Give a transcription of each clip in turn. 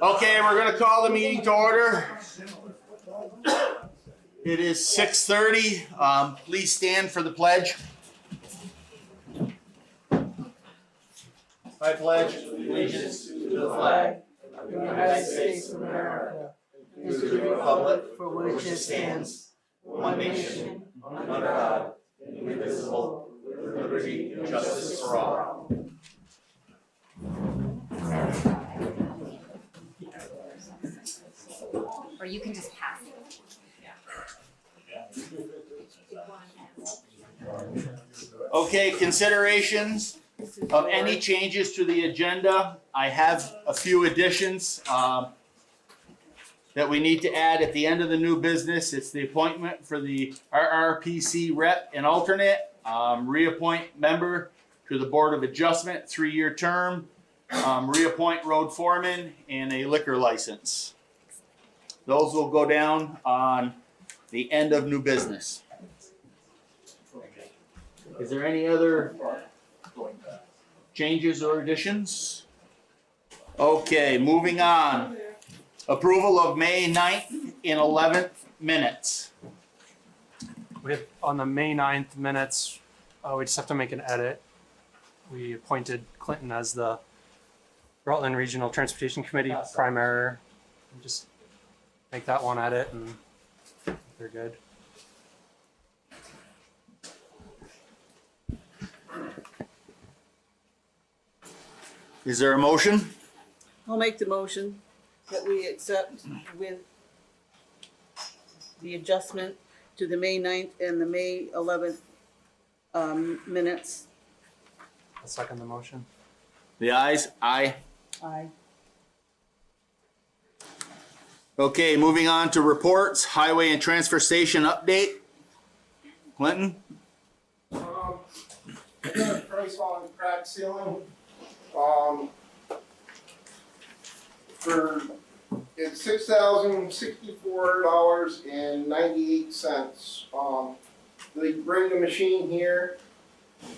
Okay, we're gonna call the meeting to order. It is 6:30. Please stand for the pledge. I pledge allegiance to the flag of the United States of America and to the republic for which it stands, one nation, under God, indivisible, with liberty and justice for all. Or you can just pass it. Okay, considerations of any changes to the agenda. I have a few additions that we need to add at the end of the new business. It's the appointment for the RRPC rep and alternate, reappoint member to the Board of Adjustment, 3-year term, reappoint road foreman, and a liquor license. Those will go down on the end of new business. Is there any other changes or additions? Okay, moving on. Approval of May 9th and 11th minutes. We have on the May 9th minutes, we just have to make an edit. We appointed Clinton as the Rutland Regional Transportation Committee primary. Just make that one edit and they're good. Is there a motion? I'll make the motion that we accept with the adjustment to the May 9th and the May 11th minutes. I'll second the motion. The ayes? Aye. Aye. Okay, moving on to reports. Highway and Transfer Station update. Clinton? I got a price on crack sealing. It's $6,064.98. They bring the machine here.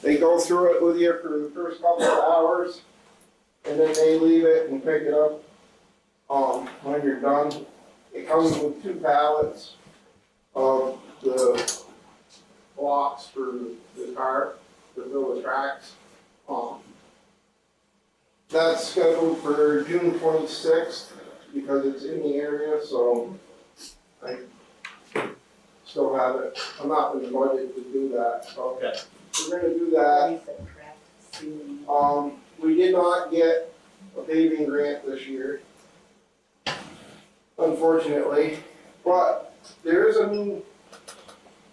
They go through it with you for the first couple of hours, and then they leave it and pick it up when you're done. It comes with 2 pallets of the blocks for the car to fill the tracks. That's scheduled for June 26th because it's in the area, so I still have it. I'm not in the budget to do that. Okay. We're gonna do that. We did not get a paving grant this year, unfortunately, but there is a new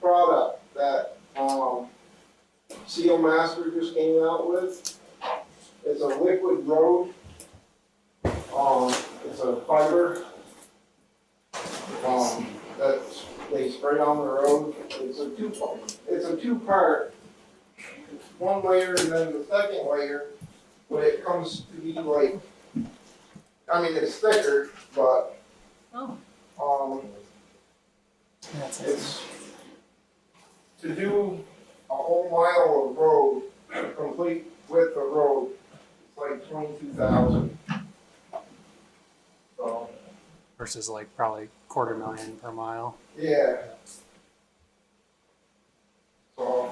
product that Seal Master just came out with. It's a liquid road. It's a fiber that they spray on the road. It's a two-part. It's one layer and then the second layer. But it comes to be like, I mean, it's thicker, but it's to do a whole mile of road, complete width of road. Like 22,000. So Versus like probably $250,000 per mile. yeah. So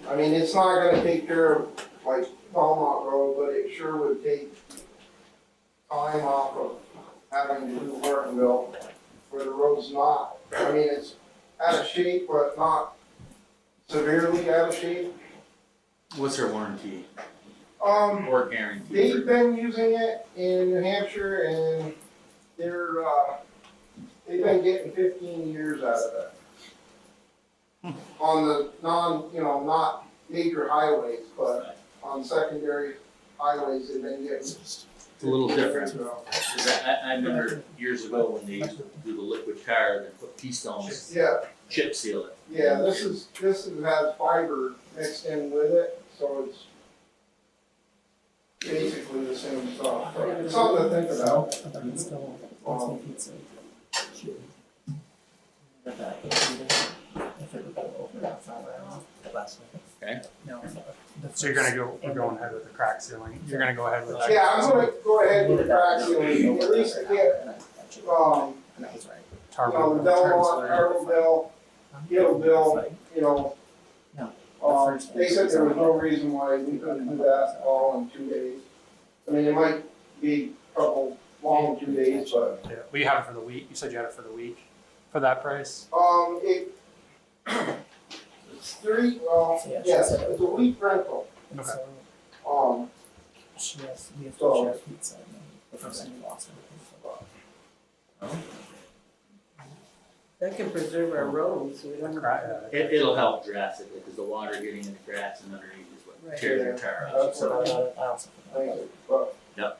I mean, it's not going to take care of like Belmont Road, but it sure would take time off of having to do Hortonville, where the road's not. I mean, it's out of shape, but not severely out of shape. What's their warranty? Or guarantee? They've been using it in New Hampshire, and they've been getting 15 years out of it. On the not major highways, but on secondary highways, they've been getting. It's a little different. I remember years ago when they used to do the liquid tar, they put pea stones, chip seal it. Yeah, this has fiber mixed in with it, so it's basically the same stuff. It's something to think about. So we're going ahead with the crack ceiling. You're gonna go ahead with that. Yeah, I'm gonna go ahead with the crack ceiling, at least to get, Tar the road. Belmont, Arbor Bill, Gill Bill, they said there was no reason why we couldn't do that all in 2 days. I mean, it might be a couple long 2 days, but, Yeah. Well, you have it for the week. You said you had it for the week for that price. it's three, yes, it's a week rental. Okay. That can preserve our roads, so we don't have. Crack- It'll help drastically, because the water getting in the cracks and underneath is what Right. tears your tire out. That's So, what I think, but. Yep.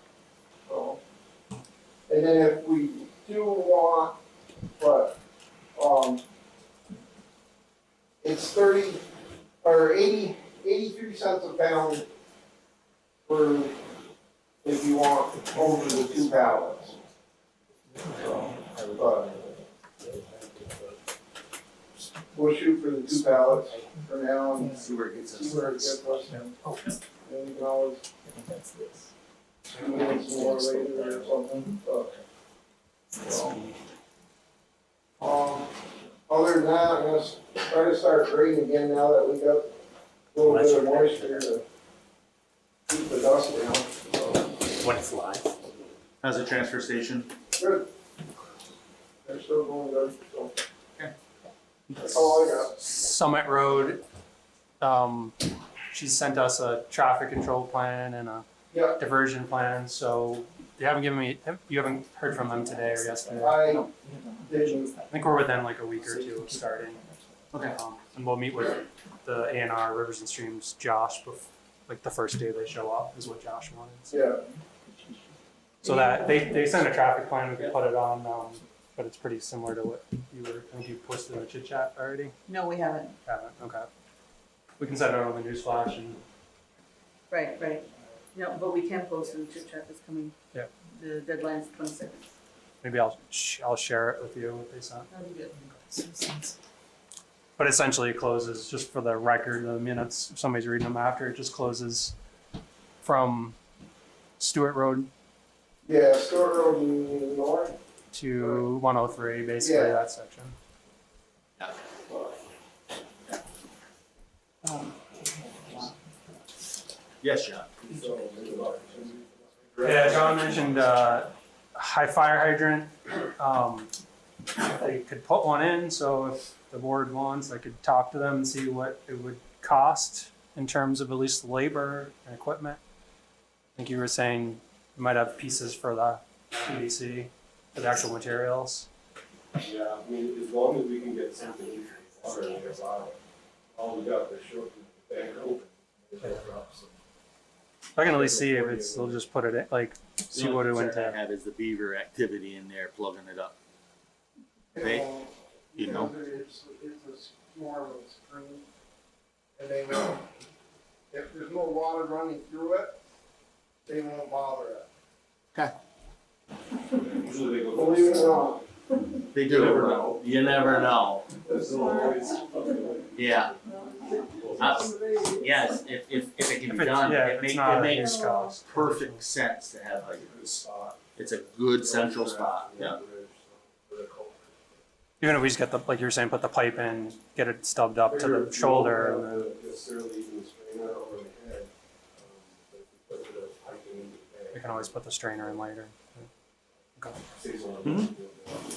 So, and then if we do want, it's 30, or 83 cents a pound for, if you want over the 2 pallets. So, but we'll shoot for the 2 pallets for now and see where it gets see us. where it gets us. And we can always do it some more later or something, but. Other than that, I'm gonna try to start grading again now that we got a little bit of moisture to keep the dust down, so. When it's live. How's the transfer station? Good. They're still going good, so. That's all I got. Summit Road, she sent us a traffic control plan and a Yeah, diversion plan, so you haven't heard from them today or yesterday. I didn't, I think we're within like a week or two of starting. Okay. And we'll meet with the A&R Rivers and Streams, Josh, like the first day they show up is what Josh wanted. yeah, So that, they sent a traffic plan, we could put it on, but it's pretty similar to what I think you posted in the chit chat already. No, we haven't. Haven't, okay. We can send it on the news flash and, Right. No, but we can post it, the chit chat is coming. Yeah. The deadline's 26th. maybe I'll share it with you, what they sent. That'll be good. But essentially it closes, just for the record, the minutes, if somebody's reading them after, it just closes from Stewart Road yeah, Stewart Road north. to 103, basically Yeah. that section. Yes, John. Yeah, John mentioned high fire hydrant. If they could put one in, so if the board wants, I could talk to them and see what it would cost in terms of at least labor and equipment. I think you were saying you might have pieces for the PVC, for the actual materials. Yeah, I mean, as long as we can get something water in there, all we got is short bank open. I can at least see if it's, they'll just put it in, like, see what it went Concern I to. have is the beaver activity in there plugging it up. They- you know. It's more of a screen. And they won't, if there's no water running through it, they won't bother it. Usually they go. Believe it or They You do. never know. You never know. There's no noise. Yeah. Yes, if it can If be it's, done, yeah, it if it's makes, not it a makes huge cost. perfect sense to have hydrants. It's a good central spot, yeah. Even if we just get the, like you were saying, put the pipe in, get it stubbed up to the shoulder, and then Necessarily even strain out over the head. But if we put the pipe in the we bag, can always put the strainer in later. Okay. saves on. Mhm.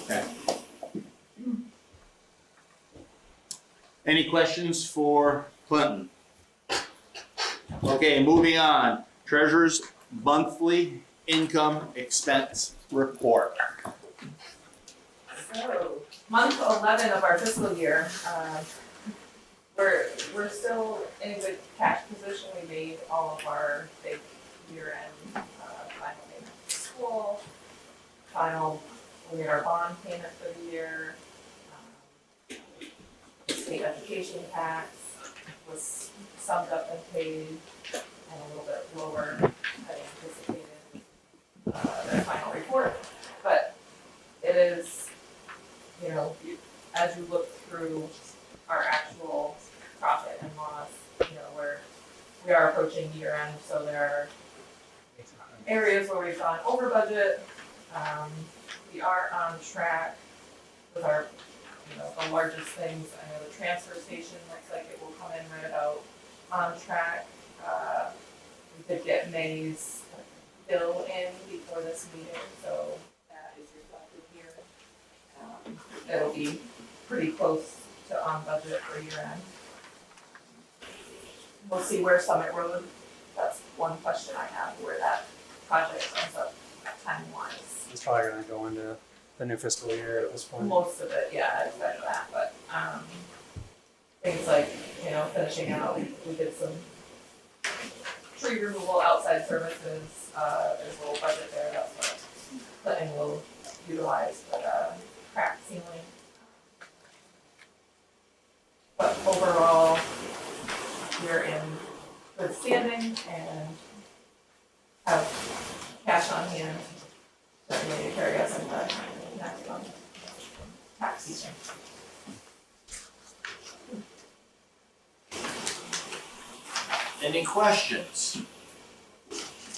Okay. Any questions for Clinton? Okay, moving on. Treasurer's monthly income expense report. So, month 11 of our fiscal year, we're still in a good cash position. We made all of our big year-end final payment for school, we made our bond payment for the year. State education tax was summed up and paid, and a little bit lower than anticipated, their final report. But it is, as you look through our actual profit and loss, areas where we've gone over budget. We are on track with our, the largest things. I know the transfer station looks like it will come in right about on track. We did get May's bill in before this meeting, so that is reflected here. It'll be pretty close to on budget for year end. We'll see where Summit Road, that's one question I have, where that project ends up time-wise. It's probably gonna go into the new fiscal year at this point. Most of it, yeah, I expect that, but, things like, finishing out, we did some tree removal, outside services, there's a little budget there, that's what Clinton will utilize, but, crack ceiling. But overall, we're in good standing and have cash on hand certainly to carry us into next month, tax season. Any questions?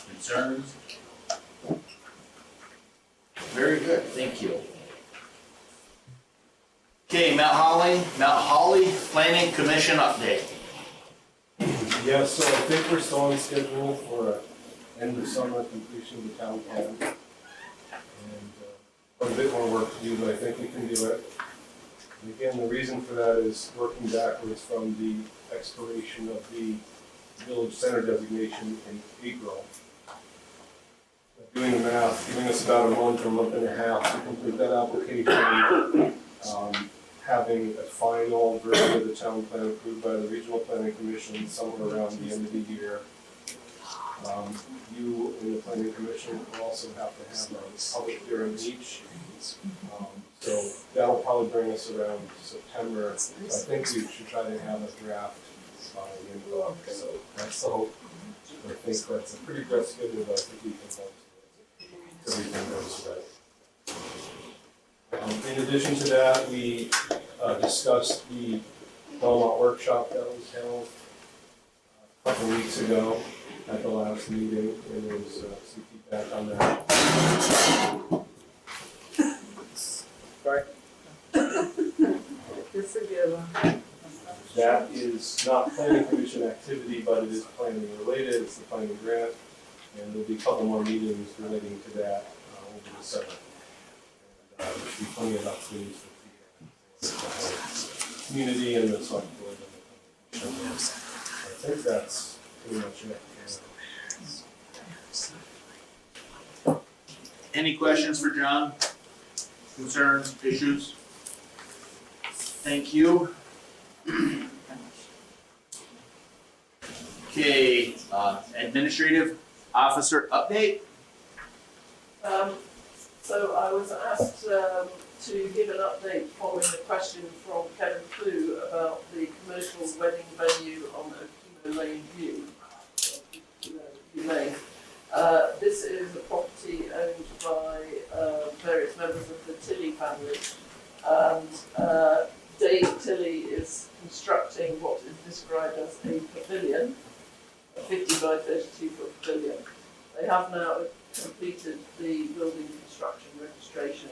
Concerns? Very good, thank you. Okay, Mount Holly Planning Commission update. Yeah, so I think we're still on schedule for end of summer completion of the town plan. And quite a bit more work to do, but I think we can do it. And again, the reason for that is working backwards from the expiration of the village center designation in April. Doing the math, giving us about a month or month and a half to complete that application. Having a final version of the town plan approved by the regional planning commission somewhere around the end of the year. You and the planning commission will also have to have a public hearing each. So that'll probably bring us around September. So I think we should try to have a draft by the end of August. So that's the hope. I think that's a pretty aggressive schedule, but I think we can hold to everything goes right. In addition to that, we discussed the Belmont workshop that was held a couple of weeks ago at the last meeting, and there was some feedback on that. Sorry? That is not planning commission activity, but it is planning related, it's the planning grant, and there'll be a couple more meetings relating to that over the summer. There should be plenty of opportunities for feedback. Community and the select board and the commission. I think that's pretty much it. Any questions for John? Concerns, issues? Thank you. Okay, administrative officer update. So I was asked to give an update following a question from Kevin Fu about the commercial wedding venue on Okemo Lane View. This is a property owned by various members of the Tilley family. And Dave Tilley is constructing what is described as a pavilion, a 50 by 32 foot pavilion. They have now completed the building construction registration.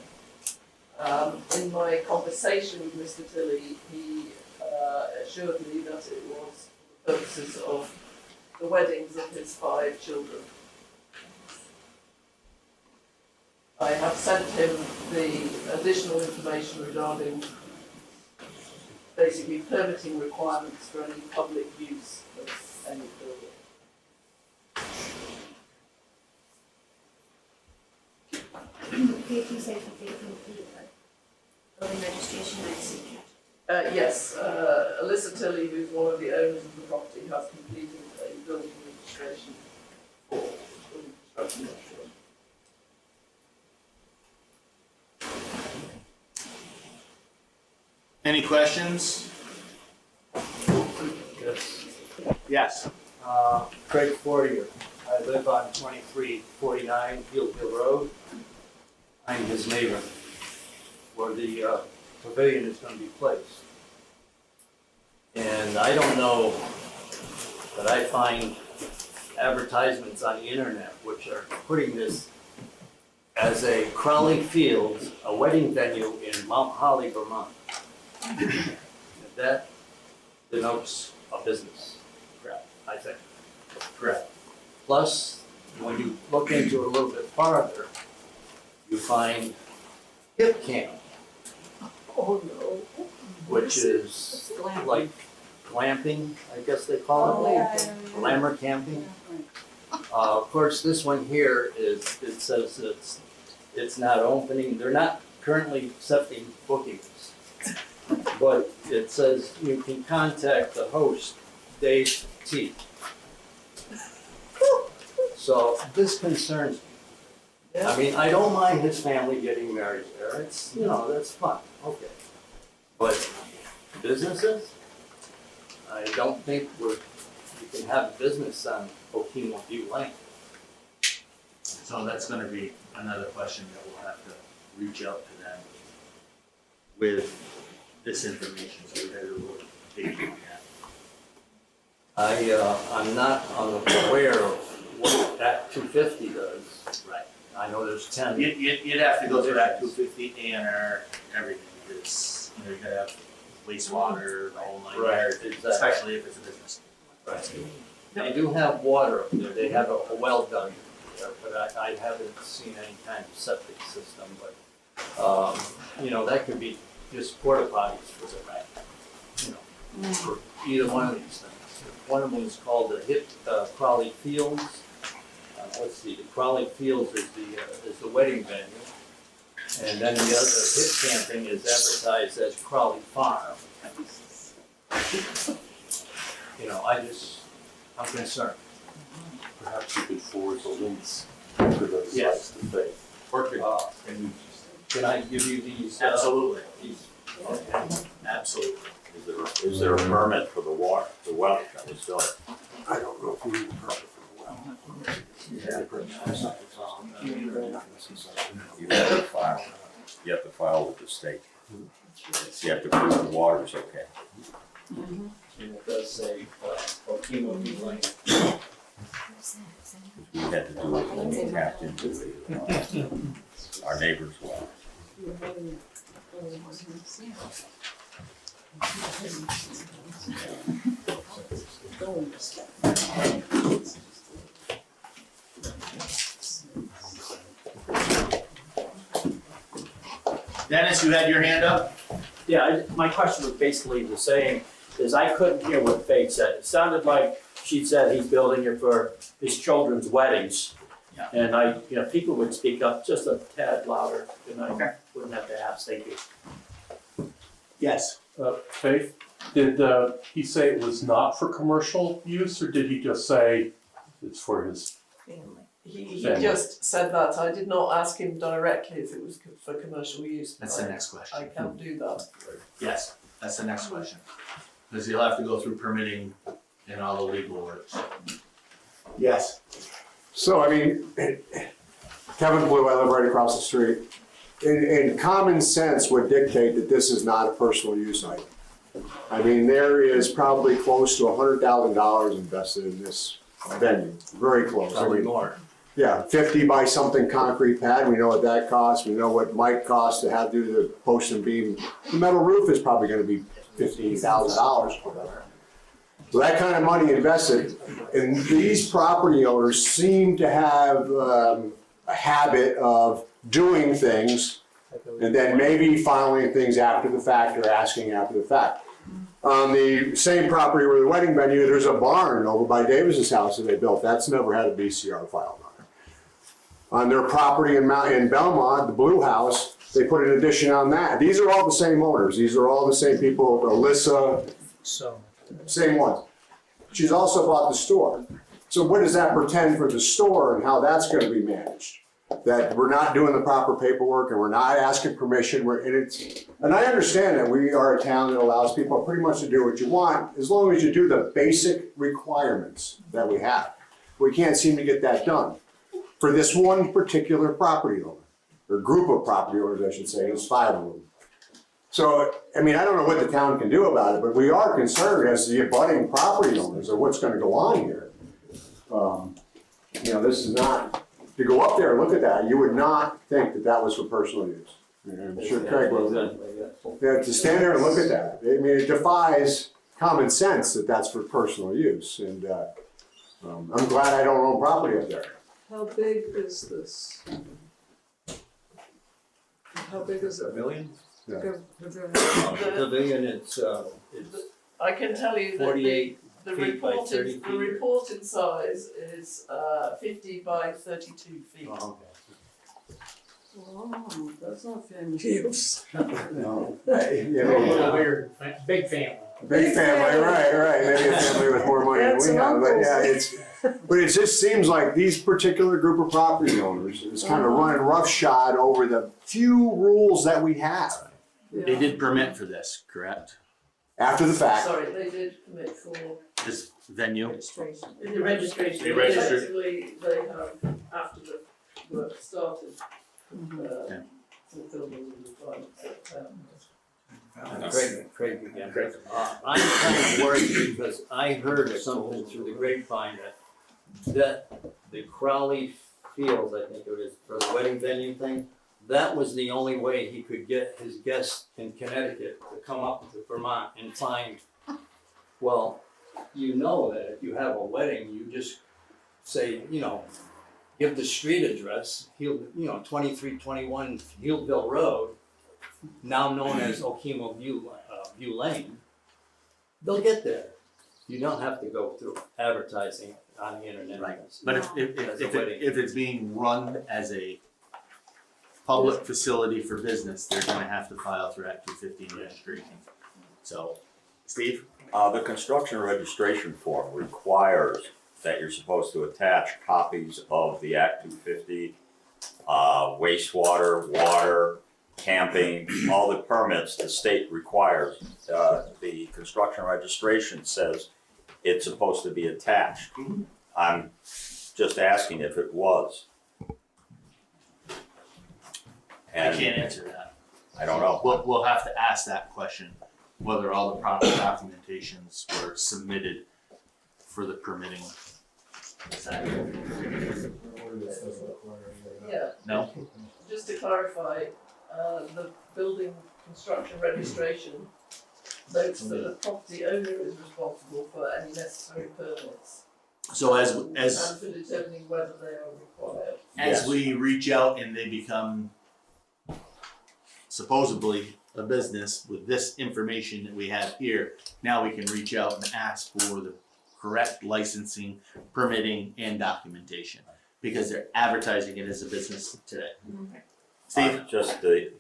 In my conversation with Mr. Tilley, he assured me that it was for the purposes of the weddings of his 5 children. I have sent him the additional information regarding basically permitting requirements for any public use of any building. If you say that they complete the building registration, I see. Yes, Alyssa Tilley, who's one of the owners of the property, has completed a building registration for building construction registration. Any questions? Yes. Yes. Craig Fortier. I live on 2349 Fieldville Road. I'm his neighbor where the pavilion is going to be placed. And I don't know that I find advertisements on the internet, which are putting this as a Crowley Fields, a wedding venue in Mount Holly, Vermont. That denotes a business, I think. Correct. Plus, when you look into it a little bit farther, you find hip camp, Oh, no. which is like glamping, I guess they call it. Glamour camping. Of course, this one here is, it says it's not opening, they're not currently accepting bookings. But it says you can contact the host, Dave T. So this concerns me. I mean, I don't mind his family getting married there, it's, you know, that's fun, okay. But businesses? I don't think you can have a business on Okemo View Lane. So that's gonna be another question that we'll have to reach out to them with this information, so we gotta do a little digging on that. I'm not unaware of what that 250 does. Right. I know there's 10. You'd have to go through that 250 A&R, everything, because, you know, you gotta have wastewater, the whole nine yards, Exactly. especially if it's a business. Right. They do have water up there, they have a well done there, but I haven't seen any kind of septic system, but, you know, that could be just porta potties for the, you know, for either one of these things. One of them is called the Crowley Fields. Let's see, the Crowley Fields is the wedding venue. And then the other hip camping is advertised as Crowley Farm. You know, I'm concerned. Perhaps you could forward the links to those Yes. sites to faith. Perfect. Can I give you these? Absolutely. These, Okay. Absolutely. Is there a permit for the water, the well that was built? I don't know if you need a permit for the well. You have to file with the state. You have to prove the water's okay. and it does say, Okemo View Lane. We had to do it when we tapped into our neighbor's well. Dennis, you had your hand up? Yeah, my question was basically the same, is I couldn't hear what Faith said. It sounded like she said he's building it for his children's weddings. Yeah. And people would speak up just a tad louder, and Okay. I wouldn't have to ask, thank you. Yes. Faith, did he say it was not for commercial use, or did he just say it's for his? He Family. just said that. I did not ask him directly if it was for commercial use. That's the next question. I can't do that. Yes, that's the next question. Because you'll have to go through permitting and all the legal works. Yes. So, I mean, Kevin Blue, I live right across the street. And common sense would dictate that this is not a personal use item. I mean, there is probably close to $100,000 invested in this venue, very close. I Probably mean, more. yeah, 50 by something concrete pad, we know what that costs, we know what it might cost to have to do the post and beam. The metal roof is probably gonna be $15,000. So that kind of money invested, and these property owners seem to have a habit of doing things and then maybe filing things after the fact or asking after the fact. On the same property where the wedding venue, there's a barn over by Davis's house that they built. That's never had a BCR filed on it. On their property in Belmont, the Blue House, they put an addition on that. These are all the same owners. These are all the same people, Alyssa, same ones. She's also bought the store. So what does that portend for the store and how that's gonna be managed? That we're not doing the proper paperwork and we're not asking permission, and I understand that we are a town that allows people pretty much to do what you want, as long as you do the basic requirements that we have. We can't seem to get that done for this one particular property owner, or group of property owners, I should say, there's 5 of them. So, I mean, I don't know what the town can do about it, but we are concerned as the abutting property owners of what's gonna go on here. You know, this is not, to go up there and look at that, you would not think that that was for personal use. I'm sure Craig will. Yeah, to stand there and look at that, I mean, it defies common sense that that's for personal use, and, I'm glad I don't own property up there. How big is this? How big is it? Pavilion? The Pavilion, it's I can tell you that 48 the feet by 30 feet. reported size is 50 by 32 feet. Oh, Oh, that's not family use. No. Big family. Big family, right, maybe a family with more money than Aunts we and have, but yeah, uncles. but it just seems like these particular group of property owners is kind of running roughshod over the few rules that we have They did permit for this, correct? after the fact. Sorry, they did commit for This venue? registration. In the registration, They registered. basically, they have, after the work started, Yeah. fulfilled all the requirements that, Craig again. I'm kind of worried because I heard something through the grapevine that the Crowley Fields, I think it was, for the wedding venue thing, that was the only way he could get his guests in Connecticut to come up to Vermont and find, well, you know that if you have a wedding, you just say, you know, give the street address, 2321 Healdville Road, now known as Okemo View Lane, they'll get there. You don't have to go through advertising on the internet. Right. But As a wedding. if it's being run as a public facility for business, they're gonna have to file through Act 250 registration. So, Steve? The construction registration form requires that you're supposed to attach copies of the Act 250, wastewater, water, camping, all the permits the state requires. The construction registration says it's supposed to be attached. I'm just asking if it was. I can't answer that. I don't know. We'll have to ask that question, whether all the proper documentations were submitted for the permitting. Is that- Yeah, No? just to clarify, the building construction registration notes that the property owner is responsible for any necessary permits So as and for determining whether they are required. as we reach out and they become supposedly a business with this information that we have here, now we can reach out and ask for the correct licensing, permitting, and documentation, because they're advertising it as a business today. Steve? Just to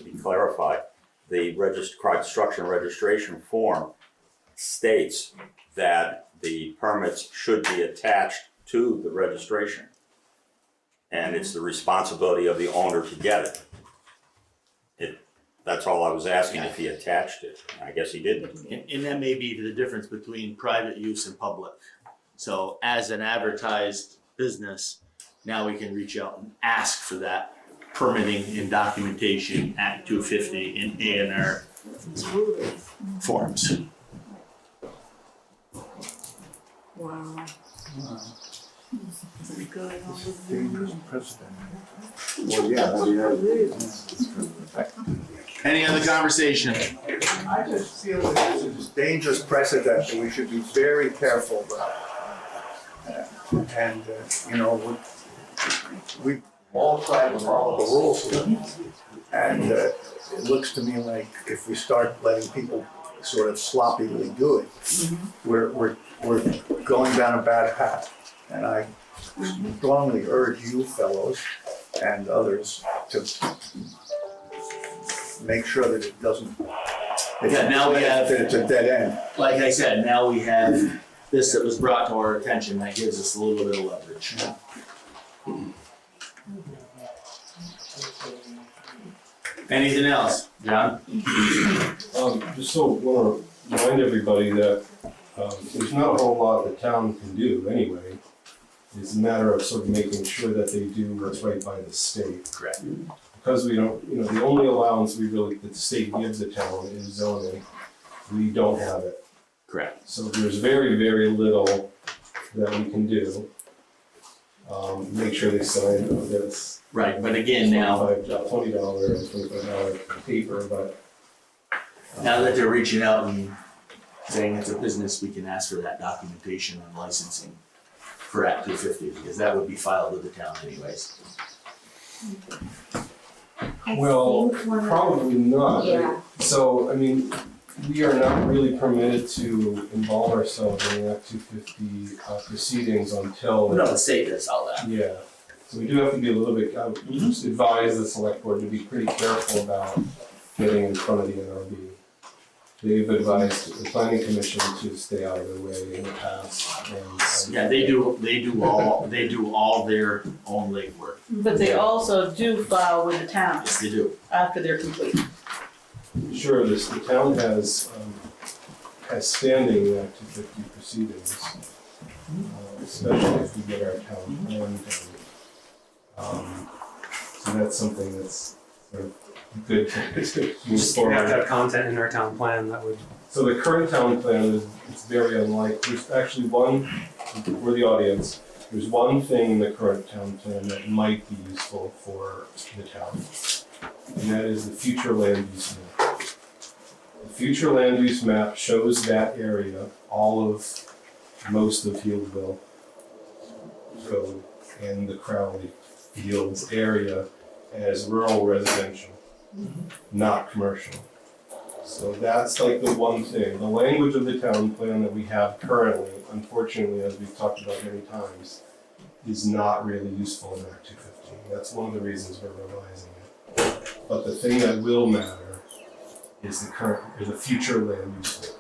be clarified, the construction registration form states that the permits should be attached to the registration. And it's the responsibility of the owner to get it. That's all I was asking, if he attached it. I guess he didn't. And that may be the difference between private use and public. So as an advertised business, now we can reach out and ask for that permitting and documentation, Act 250 and A&R forms. Wow. Well, yeah, I mean, Any other conversation? I just feel that this is a dangerous precedent that we should be very careful about. And, we all try to follow the rules. And it looks to me like if we start letting people sort of sloppily do it, we're going down a bad path. And I strongly urge you fellows and others to make sure that it doesn't, Yeah, now we have- that it's a dead end. Like I said, now we have this that was brought to our attention that gives us a little bit of leverage. Anything else, John? Just so want to remind everybody that there's not a whole lot the town can do anyway. It's a matter of sort of making sure that they do what's right by the state. Correct. Because we don't, the only allowance that the state gives the town is zoning. We don't have it. Correct. So there's very, very little that we can do. Make sure they sign that it's Right, but again, now, $20 or $25 paper, but. now that they're reaching out and saying it's a business, we can ask for that documentation and licensing for Act 250, because that would be filed with the town anyways. Well, probably not. Yeah. So, I mean, we are not really permitted to involve ourselves in the Act 250 proceedings until. No, the state does all that. Yeah, so we do have to be a little bit, we just advise the select board to be pretty careful about getting in front of the NRB. They've advised the planning commission to stay out of their way in the past, and. Yeah, they do all their own legwork. But they also do file with the town Yes, they do. after they're complete. Sure, the town has standing in Act 250 proceedings, especially if we get our town plan done. So that's something that's sort of good to move Just we have forward. to have content in our town plan that would. So the current town plan is, it's very unlikely, there's actually one, for the audience, there's one thing in the current town plan that might be useful for the town. And that is the future land use map. The future land use map shows that area, most of Healdville Road and the Crowley Fields area as rural residential, not commercial. So that's like the one thing. The language of the town plan that we have currently, unfortunately, as we've talked about many times, is not really useful in Act 250. That's one of the reasons we're revising it. But the thing that will matter is the future land use map.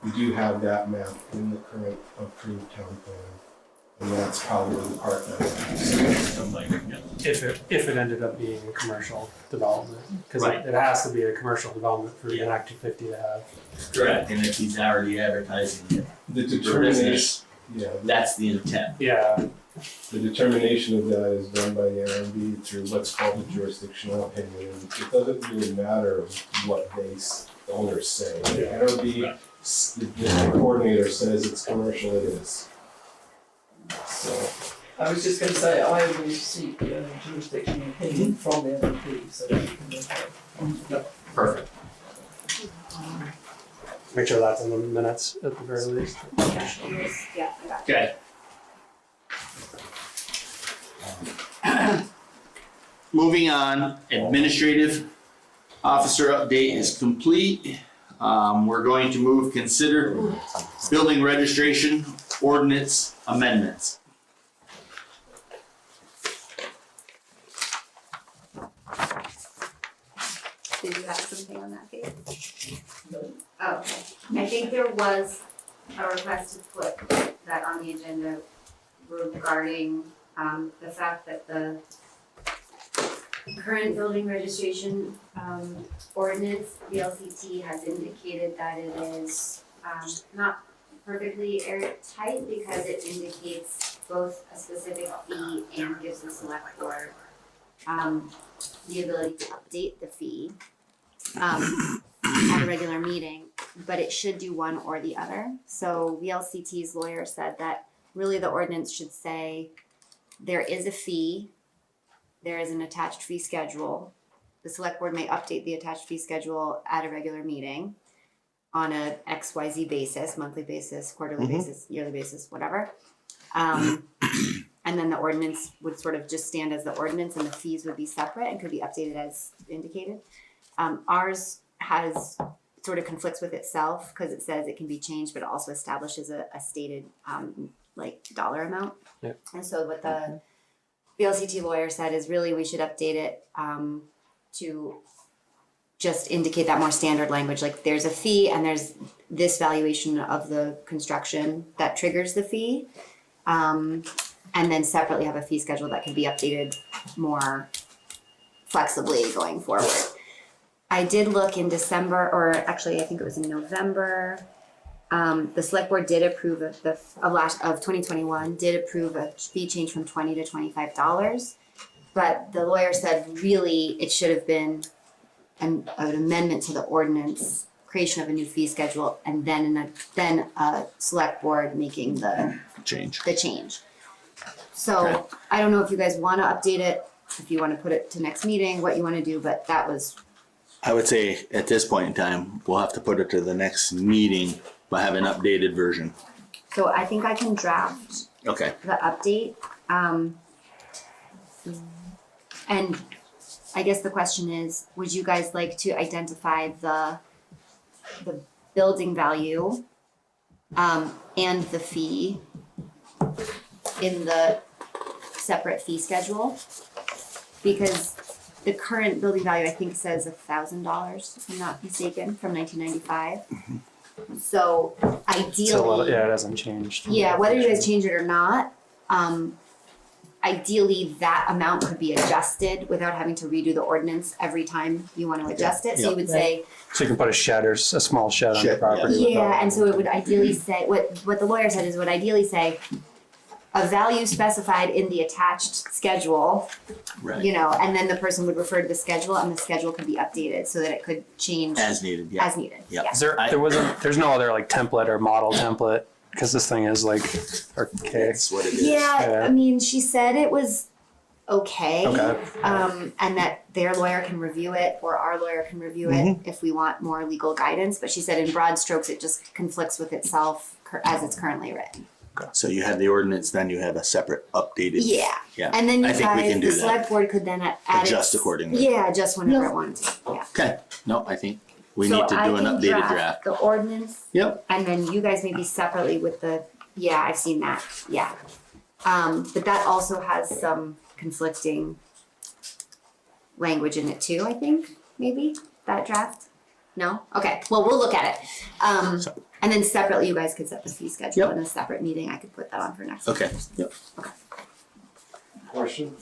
We do have that map in the current approved town plan. And that's probably the part If it ended up being a commercial development, because Right. it has to be a commercial development for an Act 250 to have. Correct, and if he's already advertising it the for determination, business, that's the intent. Yeah, the determination of that is done by the NRB through what's called the jurisdictional opinion. And it doesn't really matter what the owners say. The NRB, the district coordinator says it's commercial, it is. So, I was just gonna say, I will seek jurisdictional opinion from the NLP, so that you can look at. Perfect. make sure that's in the minutes at the very least. Yeah, I got it. Okay. Moving on, administrative officer update is complete. We're going to consider building registration ordinance amendments. Did you have something on that page? Oh, okay. I think there was a request to put that on the agenda regarding the fact that the current building registration ordinance, VLCT, has indicated that it is not perfectly airtight because it indicates both a specific fee and gives the select board the ability to update the fee at a regular meeting, but it should do one or the other. So VLCT's lawyer said that really the ordinance should say there is a fee, there is an attached fee schedule. The select board may update the attached fee schedule at a regular meeting on a XYZ basis, monthly basis, quarterly basis, yearly basis, whatever. And then the ordinance would sort of just stand as the ordinance and the fees would be separate and could be updated as indicated. Ours has sort of conflicts with itself because it says it can be changed, but it also establishes a stated like dollar amount. Yep. And so what the VLCT lawyer said is really we should update it to just indicate that more standard language, like there's a fee and there's this valuation of the construction that triggers the fee. And then separately have a fee schedule that can be updated more flexibly going forward. I did look in December, or actually I think it was in November. The select board did approve of 2021, did approve a fee change from $20 to $25. But the lawyer said really it should have been an amendment to the ordinance, creation of a new fee schedule, and then a select board making the change. the change. So Okay. I don't know if you guys wanna update it, if you wanna put it to next meeting, what you wanna do, but that was, I would say at this point in time, we'll have to put it to the next meeting, but have an updated version. so I think I can draft Okay. the update. And I guess the question is, would you guys like to identify the building value and the fee in the separate fee schedule? Because the current building value, I think, says $1,000, if I'm not mistaken, from 1995. So It's a little, ideally, yeah, it hasn't changed. yeah, whether you guys change it or not, ideally that amount could be adjusted without having to redo the ordinance every time you want to adjust it. So you would say, So you can put a shed or a small shed on the Shed, property. yeah, and so it would ideally say, what the lawyer said is would ideally say, a value specified in the attached schedule, Right. you know, and then the person would refer to the schedule and the schedule could be updated so that it could change As needed, yeah. as needed. Yep. Yeah. Is there's no other like template or model template, because this thing is like archaic. That's what it is. Yeah, Yeah. I mean, she said it was okay. Okay. And that their lawyer can review it or our lawyer can review it if we want more legal guidance. But she said in broad strokes, it just conflicts with itself as it's currently written. So you have the ordinance, then you have a separate updated. Yeah. Yeah. And then I you think we guys, can the do that. select board could then add Adjust accordingly. Yeah, adjust whenever it wanted to. Yeah. Okay, no, I think we So need to I do an can updated draft. the ordinance. Yep. And then you guys maybe separately with the, yeah, I've seen that, yeah. But that also has some conflicting language in it too, I think, maybe, that draft? No? Okay, well, we'll look at it. And then separately, you guys could set the fee schedule Yep. in a separate meeting, I could put that on for next. Okay, week. yep. Question?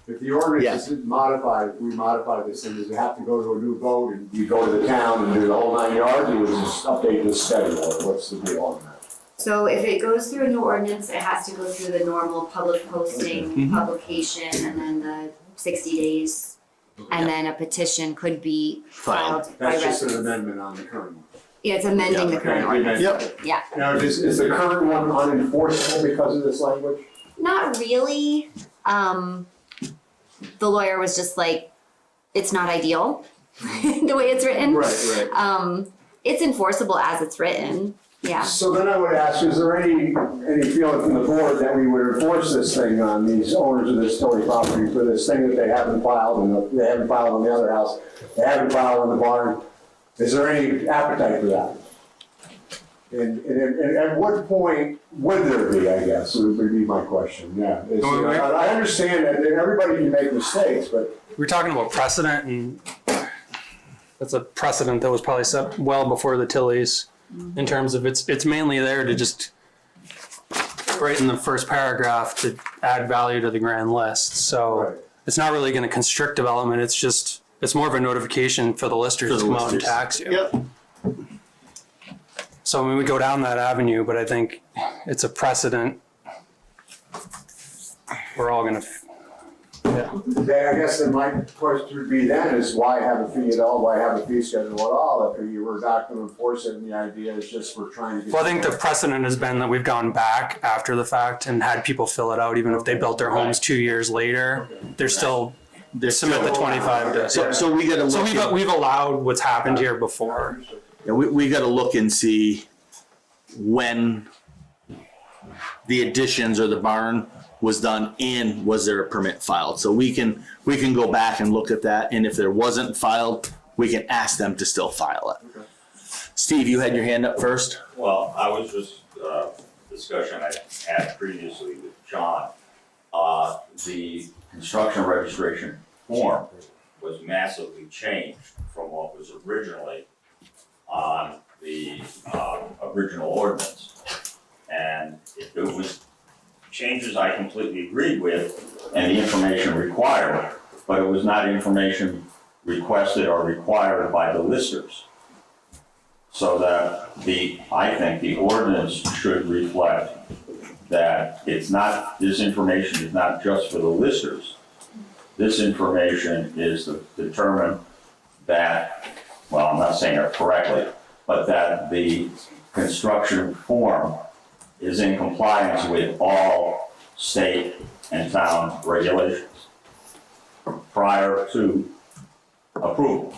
If the ordinance is modified, we modify this thing, does it have to go to a new vote and you go to the town and do the whole 9 yards, or just update the schedule, or what's the deal on that? So if it goes through a new ordinance, it has to go through the normal public posting, publication, and then the 60 days. And then a petition could be filed by That's just an residents. amendment on the current one. Yeah, it's amending the current ordinance. Yep. Yeah, Now, is the current one unenforceable because of this language? not really. The lawyer was just like, it's not ideal, the way it's written. Right. It's enforceable as it's written, yeah. So then I would ask, is there any feeling from the board that we would enforce this thing on these owners of this Tony property for this thing that they haven't filed, and they haven't filed on the other house, they haven't filed on the barn? Is there any appetite for that? And at what point would there be, I guess, would be my question, yeah. I understand that everybody can make mistakes, but. We're talking about precedent, and that's a precedent that was probably set well before the Tillys in terms of it's mainly there to just right in the first paragraph to add value to the grand list. So Right. it's not really going to constrict development. It's more of a notification for the listers to come out and tax you. Yep. So we would go down that avenue, but I think it's a precedent. We're all gonna, yeah. I guess then my question would be then is why have a fee at all? Why have a fee schedule at all? If you were not going to enforce it and the idea is just we're trying to get. Well, I think the precedent has been that we've gone back after the fact and had people fill it out, even if they built their homes 2 years later. They're still, they submit the 25 to. So we gotta So look. we've allowed what's happened here before. Yeah, we gotta look and see when the additions or the barn was done and was there a permit filed. So we can go back and look at that, and if there wasn't filed, we can ask them to still file it. Steve, you had your hand up first? Well, I was just, discussion I had previously with John. The construction registration form was massively changed from what was originally on the, original ordinance. And it was changes I completely agreed with and the information required, but it was not information requested or required by the listers. So that I think the ordinance should reflect that it's not, this information is not just for the listers. This information is to determine that, well, I'm not saying it correctly, but that the construction form is in compliance with all state and town regulations prior to approval.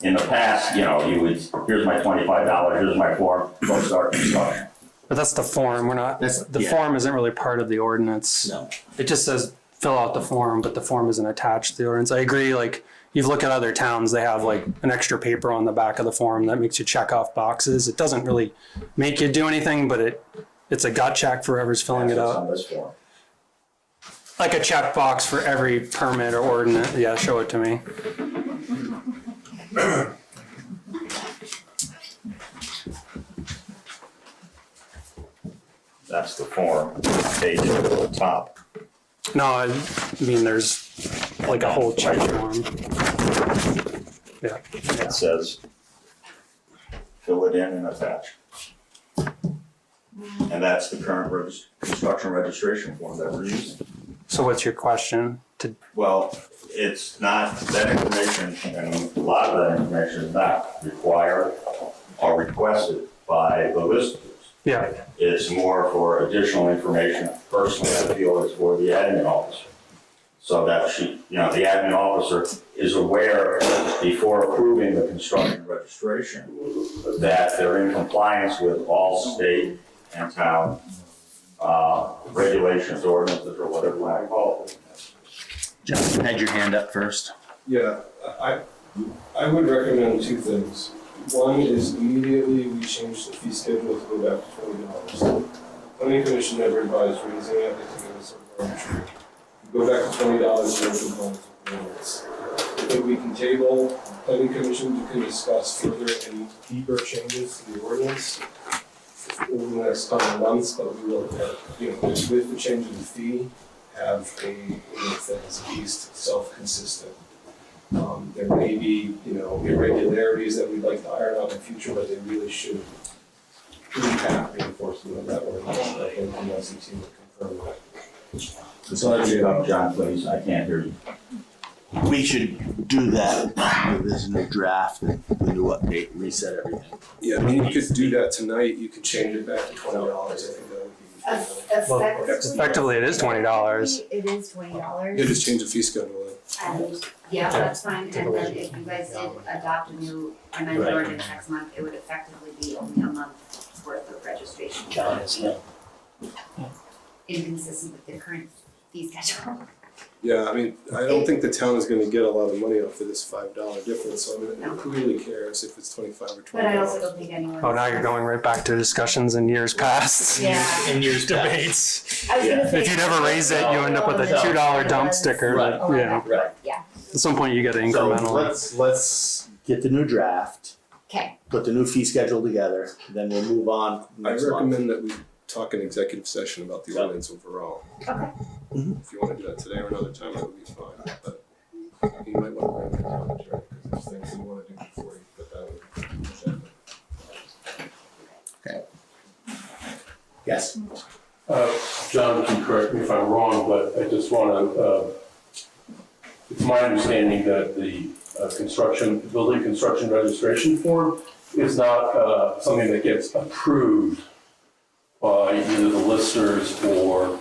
In the past, you know, you would, here's my $25, here's my form, go start construction. But that's the form, we're not, the form isn't really part of the ordinance. No. It just says fill out the form, but the form isn't attached to the ordinance. I agree, like, you look at other towns, they have like an extra paper on the back of the form that makes you check off boxes. It doesn't really make you do anything, but it's a gut check for whoever's filling it out. Like a check box for every permit or ordinance. Yeah, show it to me. That's the form, page at the top. No, I mean there's like a whole check form. Yeah. It says, fill it in and attach. And that's the current construction registration form that we're using. So what's your question? Well, it's not, that information, and a lot of that information is not required or requested by the listers. Yeah. It's more for additional information. Personally, I feel it's for the admin officer. So that she, you know, the admin officer is aware before approving the construction registration that they're in compliance with all state and town regulations, ordinances, or whatever you want to call it. John, had your hand up first. Yeah, I would recommend two things. One is immediately we change the fee schedule to go back to $20. Planning Commission never advised raising it, I think it was sort of arbitrary. Go back to $20 and compliance with the ordinance. I think we can table, Planning Commission can discuss further any deeper changes to the ordinance over the next couple of months, but we will, you know, with the change of the fee, have a ordinance that is at least self-consistent. There may be, you know, irregularities that we'd like to iron out in the future, but they really should impact the enforcement of that ordinance. I think the LCT would confirm that. Sorry about John, please, I can't hear you. We should do that with this new draft, the new update, reset everything. Yeah, I mean, you could do that tonight, you could change it back to $20, I think that would be. Effectively, it is $20. It is $20. You just change the fee schedule then. And, yeah, that's fine, and then if you guys did adopt a new amended ordinance next month, it would effectively be only a month's worth of registration. Inconsistent with the current fee schedule. Yeah, I mean, I don't think the town is gonna get a lot of money off of this $5 difference, so I mean, who really cares if it's 25 or $20? But I also don't think anyone. Oh, now you're going right back to discussions in years past. Yeah. In years Debates. I was gonna say. If you never raise it, you end up with a $2 dump sticker. Right. But, yeah. Right. Yeah. At some point, you get an So incremental. let's get the new draft, Okay. put the new fee schedule together, then we'll move on I next month. recommend that we talk in executive session about the ordinance overall. Okay. If you wanna do that today or another time, that would be fine, but you might wanna bring that down, because there's things you wanna do before you put that on the agenda. Yes. John can correct me if I'm wrong, but I just want to, it's my understanding that the building construction registration form is not something that gets approved by either the listers or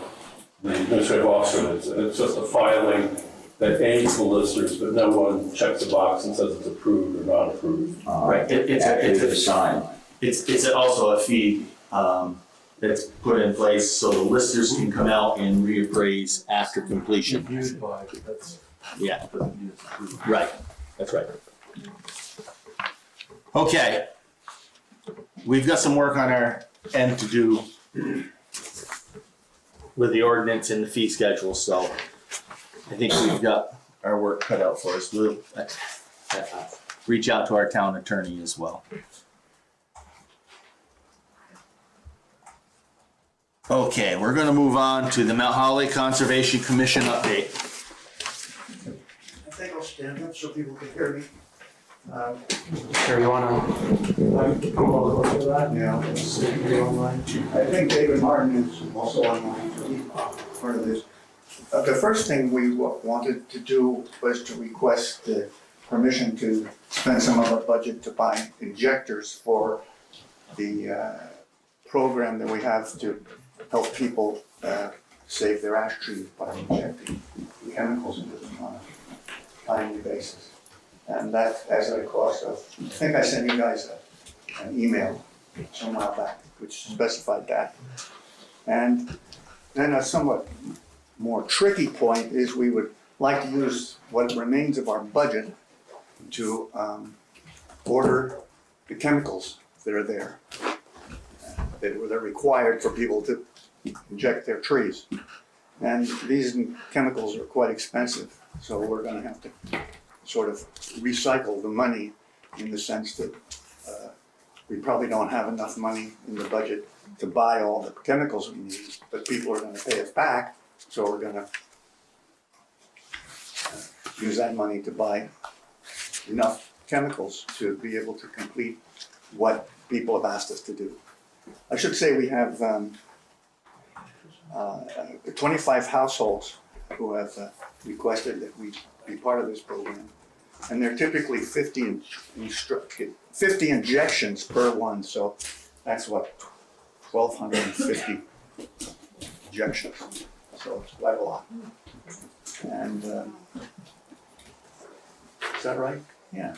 the administrative officer. It's just a filing that aids the listers, but no one checks a box and says it's approved or not approved. Right, it's a sign. It's also a fee, that's put in place so the listers can come out and reappraise after completion. Yeah, right, that's right. Okay. We've got some work on our end to do with the ordinance and the fee schedule, so I think we've got our work cut out for us. We'll reach out to our town attorney as well. Okay, we're gonna move on to the Mount Holly Conservation Commission update. I think I'll stand up so people can hear me. Sure, you wanna? Yeah. I think David Martin is also online, so he's part of this. The first thing we wanted to do was to request the permission to spend some of our budget to buy injectors for the program that we have to help people save their ash trees by injecting chemicals into them on a timely basis. And that has a cost of, I think I sent you guys an email some while back, which specified that. And then a somewhat more tricky point is we would like to use what remains of our budget to order the chemicals that are there. They're required for people to inject their trees. And these chemicals are quite expensive, so we're gonna have to sort of recycle the money in the sense that we probably don't have enough money in the budget to buy all the chemicals we need, but people are gonna pay us back, so we're gonna use that money to buy enough chemicals to be able to complete what people have asked us to do. I should say we have 25 households who have requested that we be part of this program. And they're typically 50 injections per one, so that's what, 1,250 injections. So it's quite a lot. And is that right? Yeah.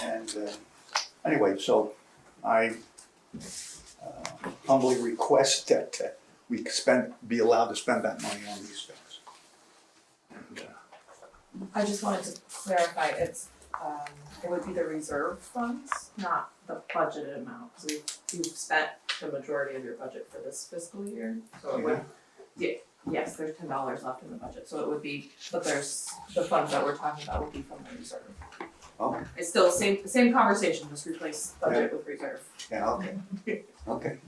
And anyway, so I humbly request that we be allowed to spend that money on these things. And, I just wanted to clarify, it would be the reserve funds, not the budgeted amount, because you've spent the majority of your budget for this fiscal year, so it would, yes, there's $10 left in the budget, so it would be, but there's, the funds that we're talking about would be from the reserve. Oh. It's still the same conversation, just replace budget with reserve. yeah, okay. Okay.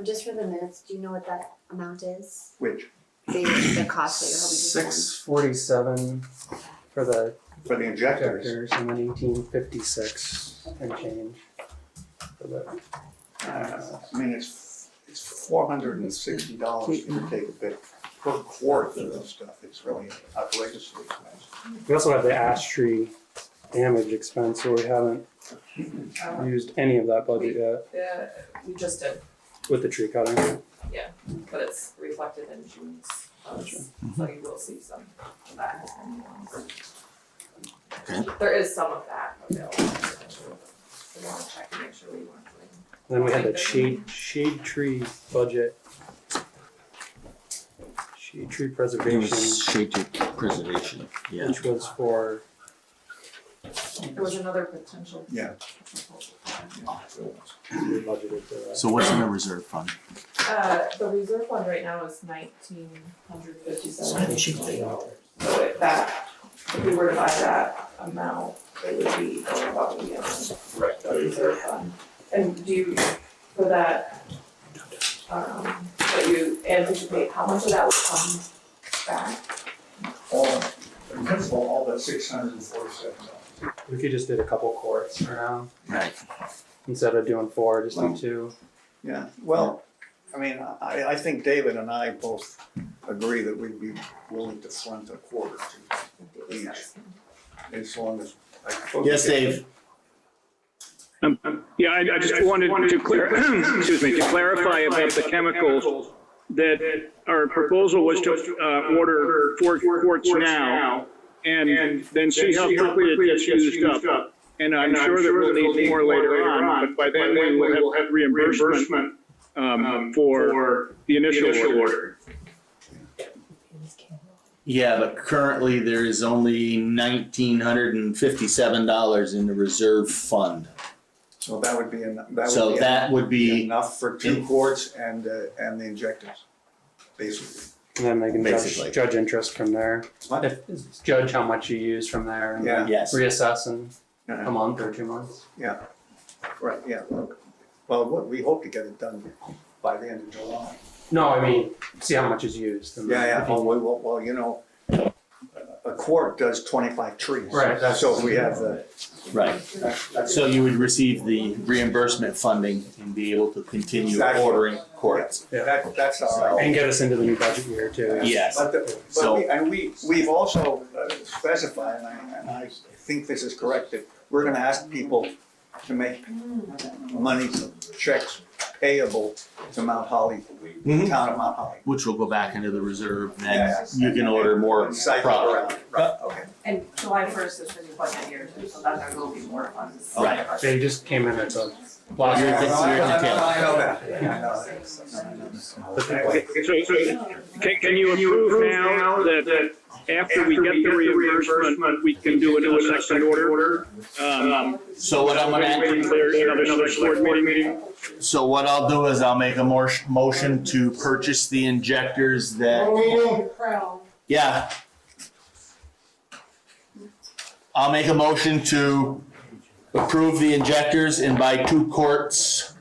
Just for the minutes, do you know what that amount is? Which? The cost that you're hoping to spend? $647 for the For the injectors. injectors, and then $1856 and change for the. I mean, it's $460 if you take a bit per quart for this stuff. It's really outrageously expensive. We also have the ash tree damage expense, so we haven't used any of that budget yet We just did, with the tree cutting. but it's reflected in June's funds, so you will see some of that has been used. There is some of that available potentially. We want to check to make sure we weren't putting. Then we had the shade tree budget. Shade tree preservation, Shade tree preservation, yeah. which was for, There was another potential. Yeah. we budgeted for that. So what's in the reserve fund? The reserve fund right now is $1,957. So if we were to buy that amount, it would be above and beyond the reserve fund. And do you, for that, that you anticipate how much of that would come back? In principle, all but $647. We could just did a couple quarts for now, Right. instead of doing 4, just Well, do 2. Yeah, well, I mean, I think David and I both agree that we'd be willing to front a quarter to each, as long as. Yes, Dave? Yeah, I just wanted to clarify about the chemicals, that our proposal was to order 4 quarts now and then see how quickly it gets used up. And I'm sure that we'll need more later on, but by then we will have reimbursement for the initial order. Yeah, but currently there is only $1,957 in the reserve fund. So that would be enough for 2 quarts and the injectors, basically. And then they can Basically. judge interest from there. Judge how much you use from there and Yeah. Yes. reassess in a month or 2 months. Yeah, right, yeah, well, we hope to get it done by the end of July. No, I mean, see how much is used. And Yeah, if you- well, you know, a quart does 25 trees. Right, that's- So if we have Right. So you would receive the reimbursement funding and be able to continue Exactly. ordering quarts. that's all right. And get us into the new budget year too. Yes. We've also specified, and I think this is correct, that we're gonna ask people to make money, checks payable to Mount Holly, Mhm. town of Mount Holly. Which will go back into the reserve, and Yeah. you can order more Cycle product. around, right, okay. And July first is the new budget year, too, so that there will be more funds. Right. They just came in at the You're last. at the- I you're at the tail. know that, I know that. Anyway, So can you approve now that after we get the reimbursement, we can do it in a second order? So what I'm gonna, Another board meeting? so what I'll do is I'll make a motion to purchase the injectors that, yeah. I'll make a motion to approve the injectors and buy 2 quarts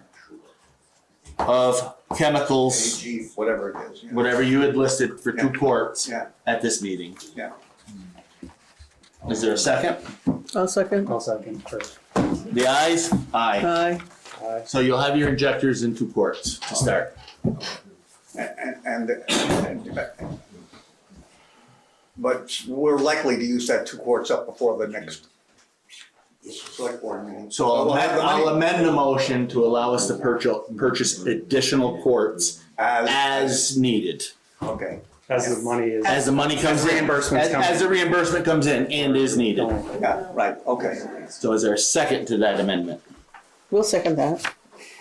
of chemicals, AG, whatever it is. whatever you had listed for 2 quarts Yeah. at this meeting. Yeah. Is there a second? I'll second. I'll second first. The ayes? Aye. Aye. So you'll have your injectors in 2 quarts to start. But we're likely to use that 2 quarts up before the next select board meeting. So I'll We'll have the I'll money amend the motion to allow us to purchase additional quarts as needed. Okay, As the money is. As the money comes in. Reimbursements come in. As the reimbursement comes in and is needed. yeah, right, okay. So is there a second to that amendment? We'll second that.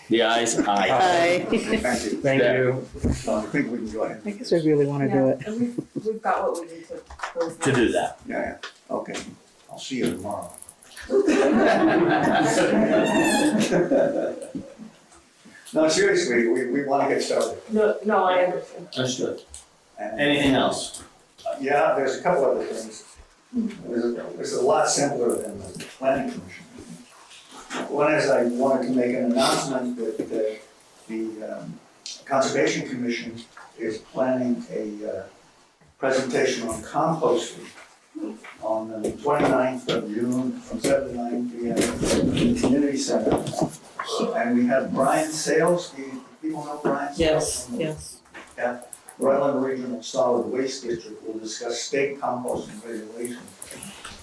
The ayes? Aye. Aye. Thank you. Thank you. I think we can go ahead. I guess we really wanna do it. And we've got what we need to close. To do that. Yeah, okay. I'll see you tomorrow. No, seriously, we want to get started. No, I understand. Understood. And, Anything else? yeah, there's a couple other things. There's a lot simpler than the planning commission. One is I wanted to make an announcement that the Conservation Commission is planning a presentation on composting on the 29th of June from 7 to 9 p.m. in the community center. And we have Brian Sales. Do people know Brian Sales? Yes. Yeah. Rutland Regional Solid Waste District will discuss state composting regulations.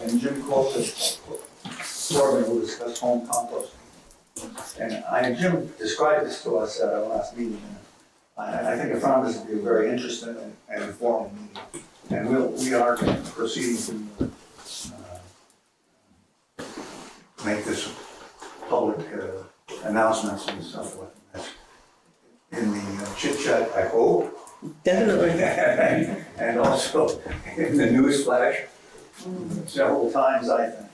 And Jim Corbin will discuss home composting. And Jim described this to us at our last meeting. And I think I found this to be a very interesting and informative meeting. And we are proceeding to make this public announcements and so forth. In the chit chat, I hope. Definitely. And also in the news flash several times, I think.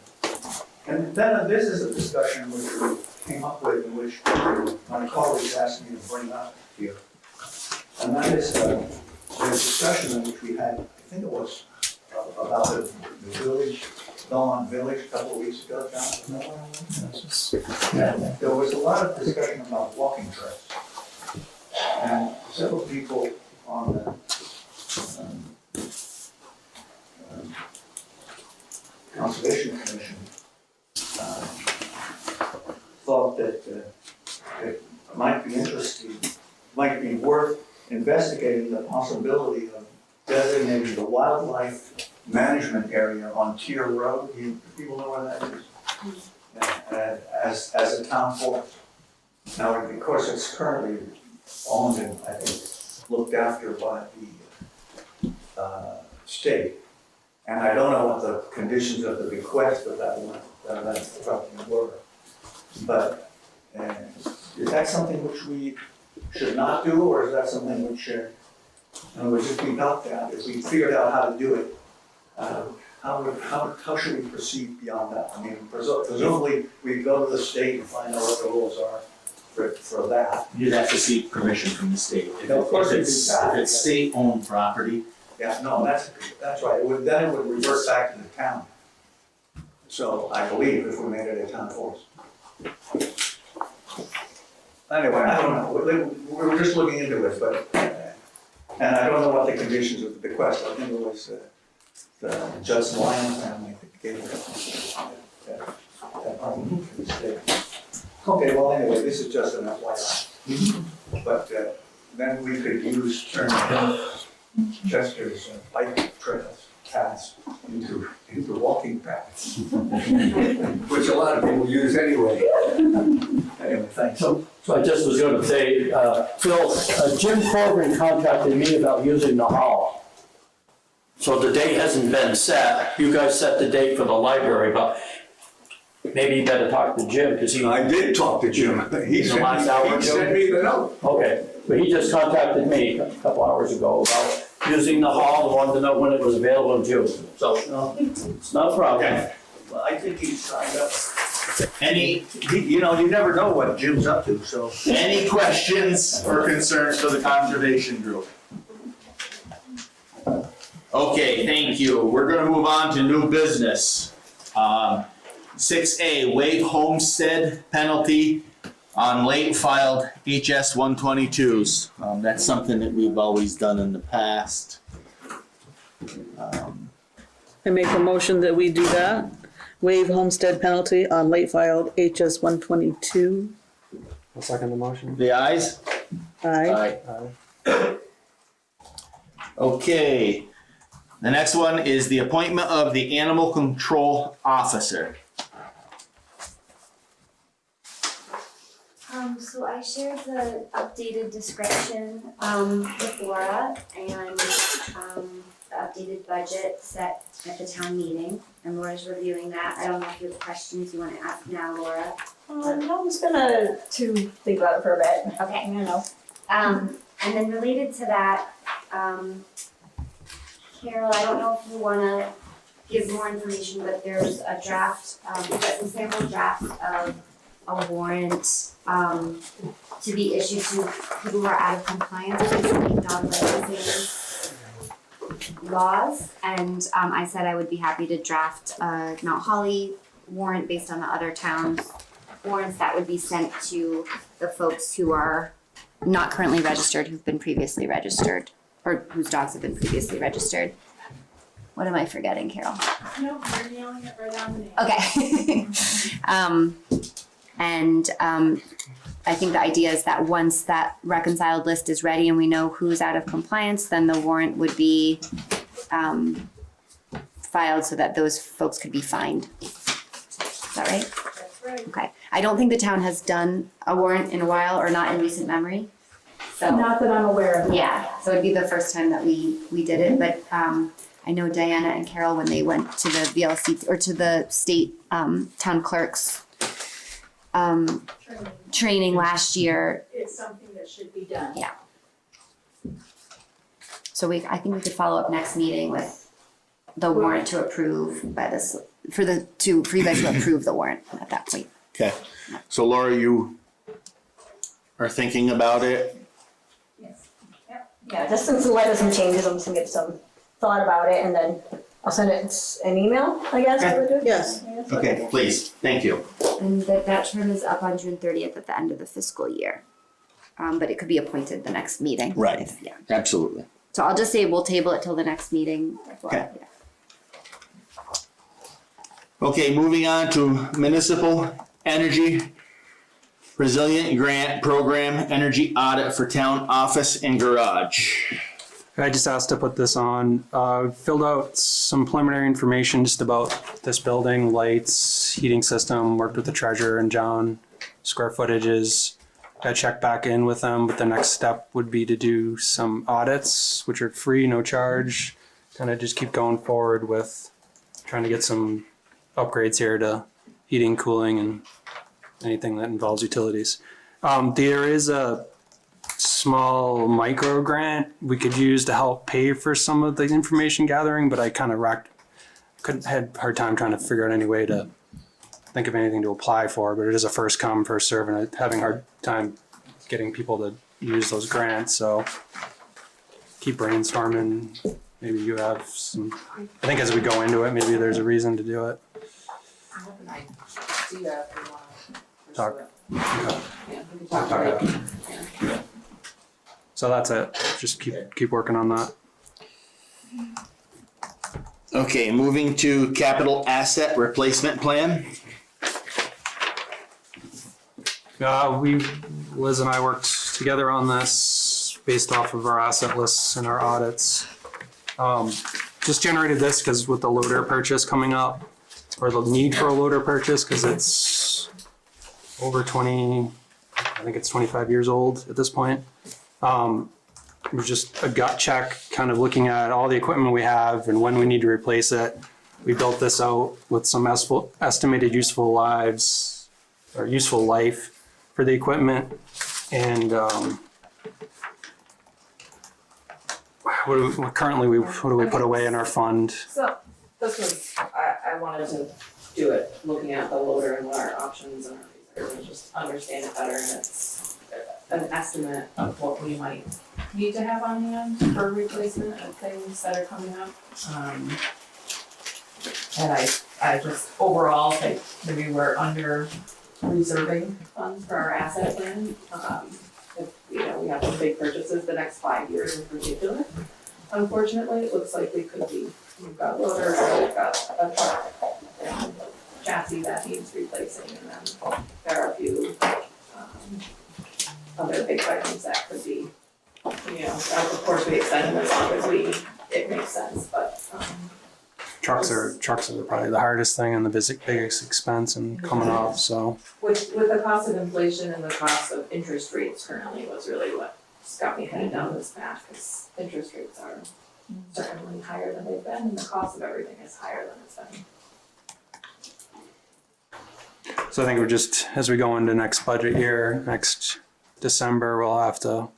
And then this is a discussion which we came up with, in which my colleagues asked me to bring up here. And that is the discussion in which we had, I think it was about the village, Belmont Village, a couple of weeks ago, John. There was a lot of discussion about walking trails. And several people on the Conservation Commission thought that it might be interesting, might be worth investigating the possibility of designating the wildlife management area on Tier Road. People know where that is? As a town forest. Now, of course, it's currently owned and I think looked after by the state. And I don't know what the conditions of the bequest of that property were. But is that something which we should not do, or is that something which would just be looked at? If we figured out how to do it, how should we proceed beyond that? I mean, presumably we go to the state and find out what the rules are for that. You'd have to seek permission from the state. No, of course If it's that. If it's state-owned property, Yeah, no, that's right. Then it would revert back to the town. So I believe if we made it a town forest. Anyway, I don't know. We're just looking into it, but, and I don't know what the conditions of the bequest. I think it was the Judson Lyons family that gave it that property to the state. Okay, well, anyway, this is just an FYI. But then we could use Turner Hill, Chester's bike trails paths into walking paths, which a lot of people use anyway. Anyway, thanks. So I just was gonna say, Phil, Jim Corbin contacted me about using the hall. So the date hasn't been set. You guys set the date for the library, but maybe you better talk to Jim, because I did talk to Jim. He In the last hour or two? sent me the note. Okay, but he just contacted me a couple hours ago about using the hall, and wanted to know when it was available in June. So, it's not a problem. Okay. Well, I think he's signed up. Any, You know, you never know what Jim's up to, so. any questions or concerns for the conservation group? Okay, thank you. We're gonna move on to new business. 6A, waive homestead penalty on late filed HS 122s. That's something that we've always done in the past. I make a motion that we do that. Waive homestead penalty on late filed HS 122. I'll second the motion. The ayes? Aye. Okay. The next one is the appointment of the animal control officer. So I shared the updated description, with Laura and, the updated budget set at the town meeting. And Laura's reviewing that. I don't know if you have questions you wanna ask now, Laura. No, I'm just gonna think about it for a bit. Okay. I don't know. And then related to that, Carol, I don't know if you wanna give more information, but there's a draft, we've got some sample drafts of a warrant, to be issued to people who are out of compliance with dog licensing laws. And, I said I would be happy to draft a Mount Holly warrant based on the other towns' warrants that would be sent to the folks who are not currently registered, who've been previously registered, or whose dogs have been previously registered. What am I forgetting, Carol? No, you're nailing it right down the name. Okay. I think the idea is that once that reconciled list is ready and we know who's out of compliance, then the warrant would be filed so that those folks could be fined. Is that right? That's right. Okay. I don't think the town has done a warrant in a while, or not in recent memory. So Not that I'm aware of. yeah, so it'd be the first time that we did it, but I know Diana and Carol, when they went to the VLC or to the state town clerks training last year. It's something that should be done. Yeah. So I think we could follow up next meeting with the warrant to approve by this, for you guys to approve the warrant at that point. Okay. So Laura, you are thinking about it? Yes. Yep. Yeah, just some some changes, I'm just gonna get some thought about it, and then I'll send it an email, I guess I would do. Yes. Okay, please. Thank you. And that term is up on June 30th at the end of the fiscal year. But it could be appointed the next meeting. Right. Yeah. Absolutely. So I'll just say we'll table it till the next meeting. Okay. Okay, moving on to municipal energy resilient grant program energy audit for town office and garage. I just asked to put this on, filled out some preliminary information just about this building, lights, heating system, worked with the treasurer and John, square footages. I checked back in with them, but the next step would be to do some audits, which are free, no charge. Kind of just keep going forward with trying to get some upgrades here to heating, cooling, and anything that involves utilities. There is a small micro grant we could use to help pay for some of the information gathering, but I kind of had a hard time trying to figure out any way to think of anything to apply for, but it is a first come, first serve, and I'm having a hard time getting people to use those grants, so keep brainstorming. Maybe you have some, I think as we go into it, maybe there's a reason to do it. I have an idea if you want to Talk. pursue it. Yeah, we can talk about it. Yeah. So that's it, just keep working on that. Okay, moving to capital asset replacement plan. Liz and I worked together on this based off of our asset lists and our audits. just generated this because with the loader purchase coming up, or the need for a loader purchase, because it's over 20, I think it's 25 years old at this point. It was just a gut check, kind of looking at all the equipment we have and when we need to replace it. We built this out with some estimated useful lives or useful life for the equipment. And what do we put away in our fund? So this was, I wanted to do it, looking at the loader and what our options and our reserves, and just understand it better, and it's an estimate of what we might need to have on hand for replacement of things that are coming up. And I just overall think maybe we're under reserving funds for our asset plan. If, we have some big purchases the next 5 years in particular. Unfortunately, it looks like we could be, we've got loaders, we've got a truck, chassis that needs replacing, and then there are a few other big items that could be, of course we extend them as long as it makes sense, but Trucks are probably the hardest thing and the biggest expense and coming off, so. with the cost of inflation and the cost of interest rates currently was really what got me headed down this path, because interest rates are certainly higher than they've been, and the cost of everything is higher than it's been. So I think we're just, as we go into next budget year, next December, we'll have to,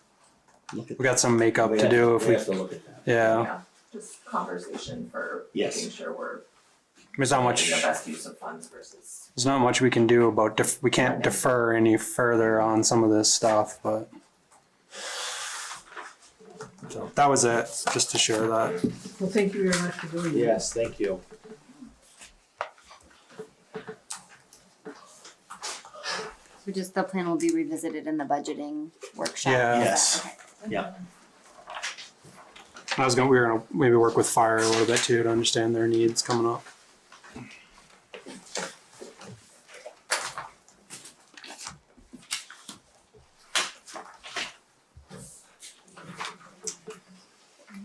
we got some makeup to do if we have to look at that. Yeah. Just conversation for Yes. making sure we're There's not much, making the best use of funds versus. there's not much we can do about, we can't defer any further on some of this stuff, but. So that was it, just to share that. Well, thank you very much for doing that. Yes, thank you. So just the plan will be revisited in the budgeting workshop. Yeah. Yes. Okay. Yeah. We were gonna maybe work with fire a little bit too to understand their needs coming up.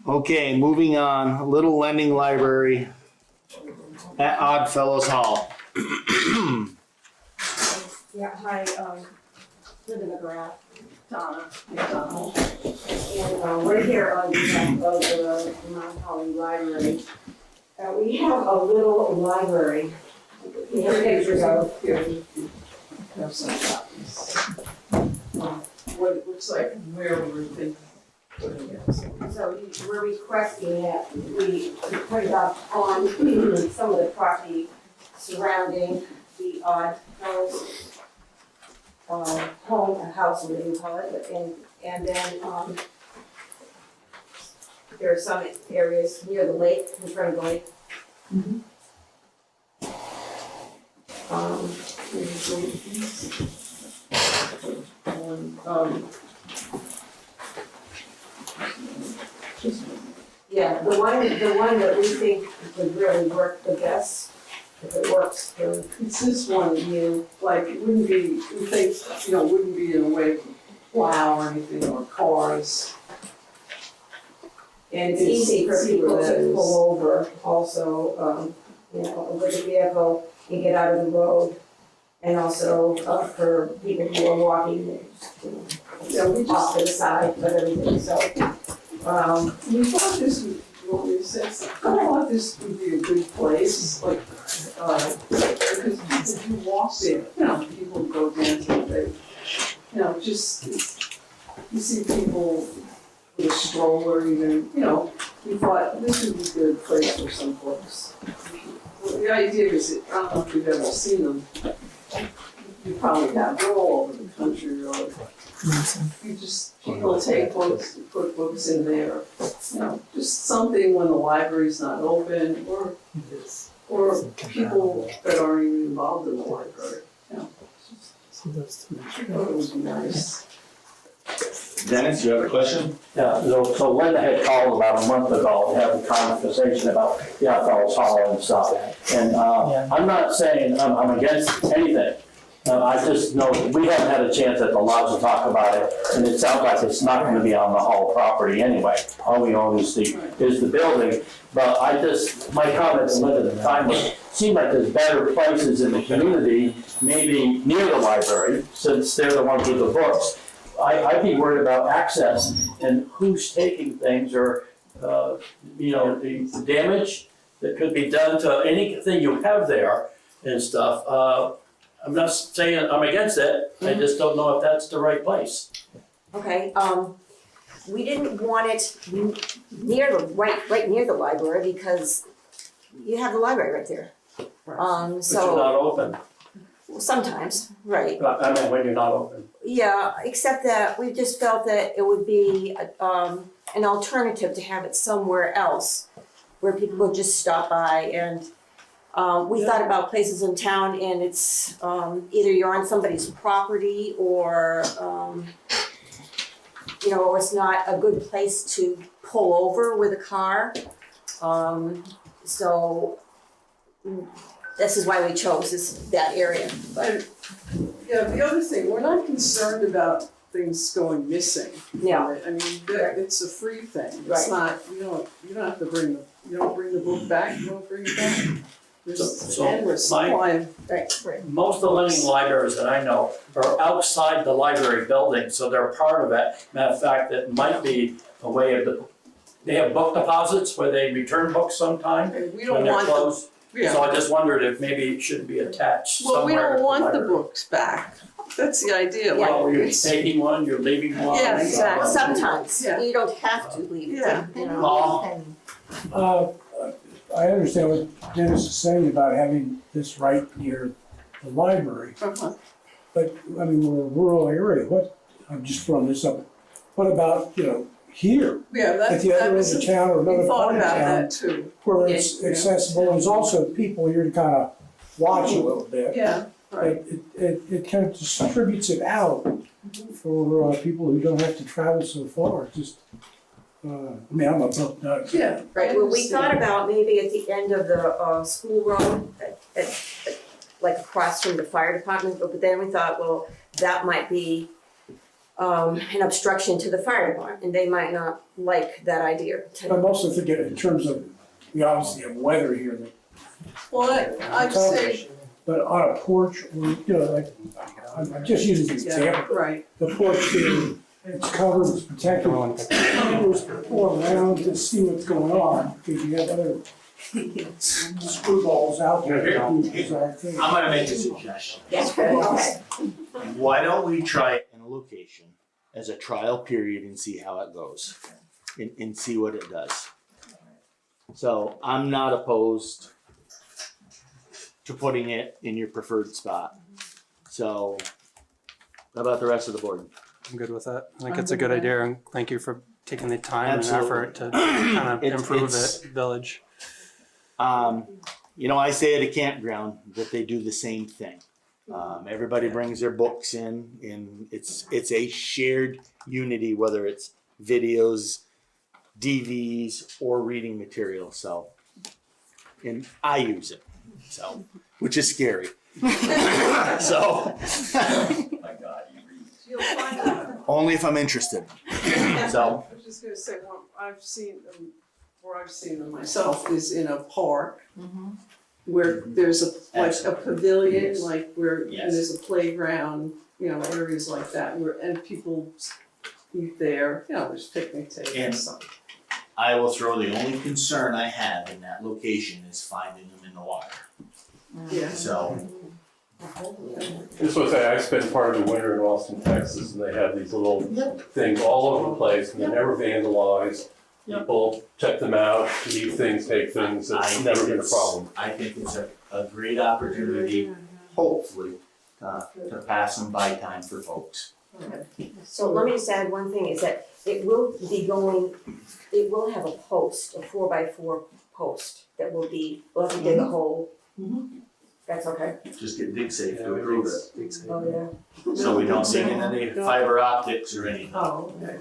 Okay, moving on, Little Lending Library at Oddfellows Hall. Yeah, hi, Linda McGrath, Donna McDonald. And we're here on behalf of the Mount Holly Library. We have a little library. We have pictures of here. Have some copies. What it looks like and where we were thinking. So we're requesting that we put it up on some of the property surrounding the Oddfellows home, house, whatever you call it, and then there are some areas near the lake, in front of the lake. Yeah, the one that we think would really work the best, if it works for. It's this one, like, it wouldn't be, we think, wouldn't be in a way of plow or anything, or cars. And it's easy for people to pull over also, with a vehicle and get out of the road. And also for people who are walking, off to the side, but everything, so. We thought this would, I thought this would be a good place, like, because if you walk there, people go dancing, they, just, you see people with a stroller even, we thought this would be a good place for some folks. Well, the idea is, I don't know if you've ever seen them, you probably have, they're all over the country, or people take books, put books in there, just something when the library's not open, or people that aren't even involved in the library, it would be nice. Dennis, you have a question? Yeah, so Linda had called about a month ago, having a conversation about the Oddfellows Hall and stuff. And I'm not saying I'm against anything, I just know, we haven't had a chance at the lodge to talk about it, and it sounds like it's not gonna be on the Hall property anyway. All we own is the building, but my comments at the time was, seemed like there's better places in the community, maybe near the library, since they're the ones with the books. I'd be worried about access and who's taking things, or, the damage that could be done to anything you have there and stuff. I'm not saying I'm against it, I just don't know if that's the right place. Okay, we didn't want it right near the library because you have the library right there. But you're not open. Sometimes, right. I mean, when you're not open. Yeah, except that we just felt that it would be an alternative to have it somewhere else where people would just stop by, and we thought about places in town, and it's either you're on somebody's property or it's not a good place to pull over with a car. So this is why we chose that area. But, yeah, the other thing, we're not concerned about things going missing. Yeah. I mean, it's a free thing. It's Right. not, you don't have to bring the book back, you don't bring it back. There's So endless my- supply of. Right. Most of the living libraries that I know are outside the library building, so they're part of it. Matter of fact, it might be a way of they have book deposits where they return books sometime And we when don't they're want closed. Yeah. So I just wondered if maybe it should be attached Well, we somewhere don't to want the library. books back. That's the idea. Well, Like, you're it's, taking one, you're leaving one. Yeah, exactly. Sometimes, Yeah. you don't have to leave Yeah. them, I understand what Dennis is saying about having this right near the library, uh-huh. but, I mean, we're a rural area, I'm just throwing this up, what about, here, Yeah, at the other end was of town or we another thought part of about town, that too. where it's accessible, there's also people here to kind of watch a little bit. Yeah, right. It kind of distributes it out for people who don't have to travel so far, just, I'm a book nut. Yeah. Right, well, we thought about maybe at the end of the school road, like across from the fire department, but then we thought, well, that might be an obstruction to the fire department, and they might not like that idea. I'm also thinking in terms of, we obviously have weather here that Well, I'd say, but on a porch, or, I'm just using this example. right. The porch here, it's covered, it's protected, neighbors pull around to see what's going on, because you have other screwballs out there that do bizarre things. I'm gonna make a suggestion. Okay. Why don't we try it in a location as a trial period and see how it goes? And see what it does. So I'm not opposed to putting it in your preferred spot. So how about the rest of the board? I'm good with that. I think it's a good idea, and thank you for taking the time and effort to kind of improve it, village. I say at a campground that they do the same thing. Everybody brings their books in, and it's a shared unity, whether it's videos, DVDs, or reading material. So, and I use it, so which is scary. So, You'll find out. only if I'm interested. So, I was just gonna say, where I've seen them myself is in a park. Where there's a pavilion, like where, and there's a playground, areas like that, and people eat there, there's picnic tables and something. I will throw the only concern I have in that location is finding them in the water. Yeah. So, This was, I spent part of the winter in Austin, Texas, and they have these little things all over the place, and they're never vandalized. People check them out, leave things, take things, it's never been a problem. I think it's a great opportunity, hopefully, to pass some by time for folks. So let me just add one thing, is that it will have a post, a 4x4 post, we'll have to dig a hole. That's okay. Just get dig safe to approve it. Oh, yeah. So we don't dig in any fiber optics or anything. Oh, okay.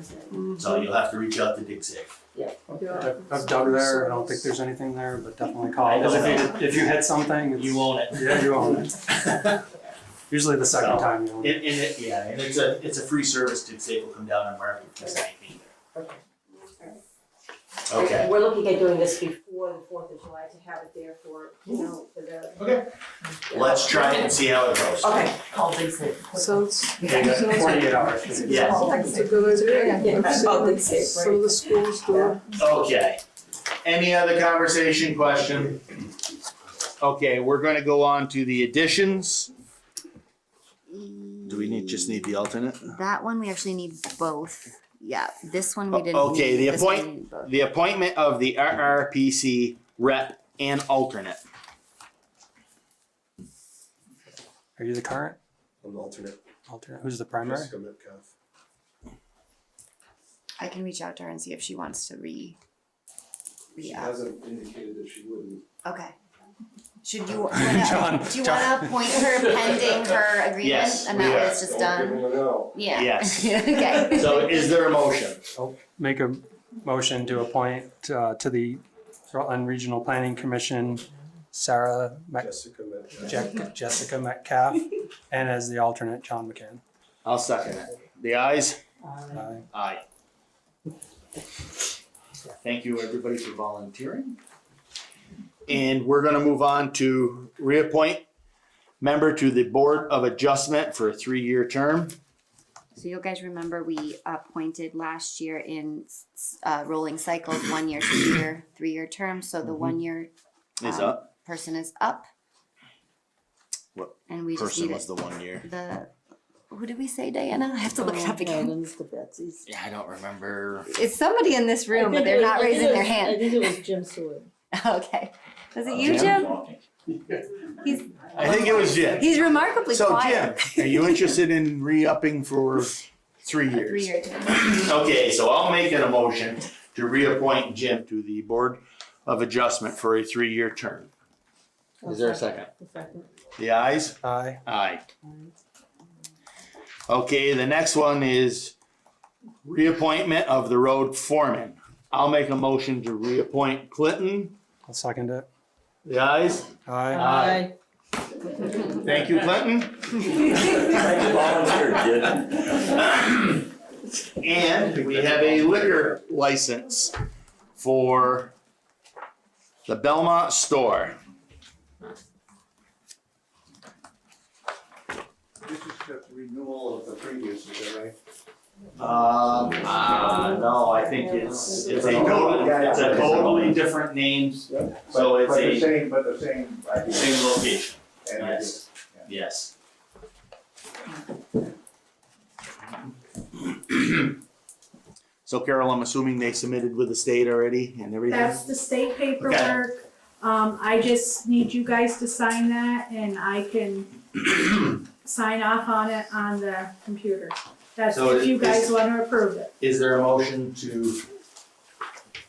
So you'll have to reach out to dig safe. I've dug there. I don't think there's anything there, but definitely call. Because if you hit something, You own it. Yeah, you own it. Usually the second time. And it's a free service to say we'll come down and mark if there's anything there. Okay. We're looking at doing this before the 4th of July to have it there for, for the. Okay. Let's try it and see how it goes. Okay. So it's. 48 hours. Yeah. It's a good idea. Yeah, public safe, So the schools do it. Okay. Any other conversation, question? Okay, we're gonna go on to the additions. Do we just need the alternate? That one we actually need both. Yeah, this one we didn't. Okay, need. the This one we need both. appointment of the RRPC rep and alternate. Are you the current An alternate. alternate? Who's the primary? Jessica Metcalf. I can reach out to her and see if she wants to She re-up. hasn't indicated that she wouldn't. Okay. Should you John, do you wanna appoint her pending her agreement? Yes, And we that way are. it's just Don't give done? them a no. Yeah. Yes. Okay. So is there a motion? Make a motion to appoint to the Rutland Regional Planning Commission Sarah Jessica Metcalf, and as the alternate, John McCann. I'll second it. The ayes? Aye. Aye. Thank you, everybody, for volunteering. And we're gonna move on to reappoint member to the Board of Adjustment for a 3-year term. So you guys remember we appointed last year in rolling cycles, 1 year, 2 year, 3-year terms. So the 1 year Is up. person is up. What And we just person need was the 1 year? who did we say, Diana? I have to look it up again. Helen's the Betsy's. Yeah, I don't remember. It's somebody in this room, but they're not raising their I hand. think it was Jim Seward. Okay. Was it you, Jim? He's I think it was Jim. he's remarkably So quiet. Jim, are you interested in re-upping for 3 A years? 3-year term. Okay, so I'll make an motion to reappoint Jim to the Board of Adjustment for a 3-year term. Is there a second? The ayes? Aye. Aye. Okay, the next one is reappointment of the road foreman. I'll make a motion to reappoint Clinton. I'll second it. The ayes? Aye. Aye. Thank you, Clinton. And we have a liquor license for the Belmont store. This is just renewal of the previous, is that right? No, I think it's a totally different name, so it's a Same idea. same location. And Yes, yes. So Carol, I'm assuming they submitted with the state already and everything? That's the state paperwork. I just need you guys to sign that and I can sign off on it on the computer. That's So if you is- guys wanna approve it. Is there a motion to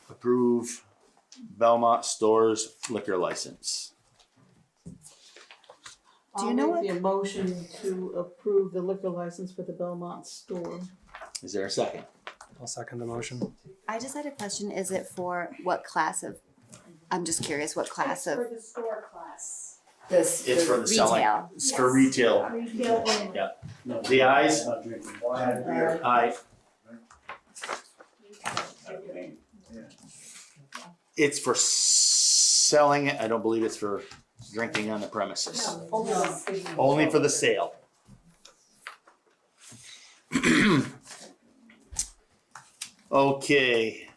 approve Belmont Stores liquor license? Do you know I'll make the motion to approve the liquor license for the Belmont store. Is there a second? I'll second the motion. I just had a question. Is it for what class of? I'm just curious. What class of For the store class. this? It's for the selling. retail. It's for retail. Retail only. Yeah. The ayes? Aye. It's for selling it. I don't believe it's for drinking on the premises. Only for the sale. Okay,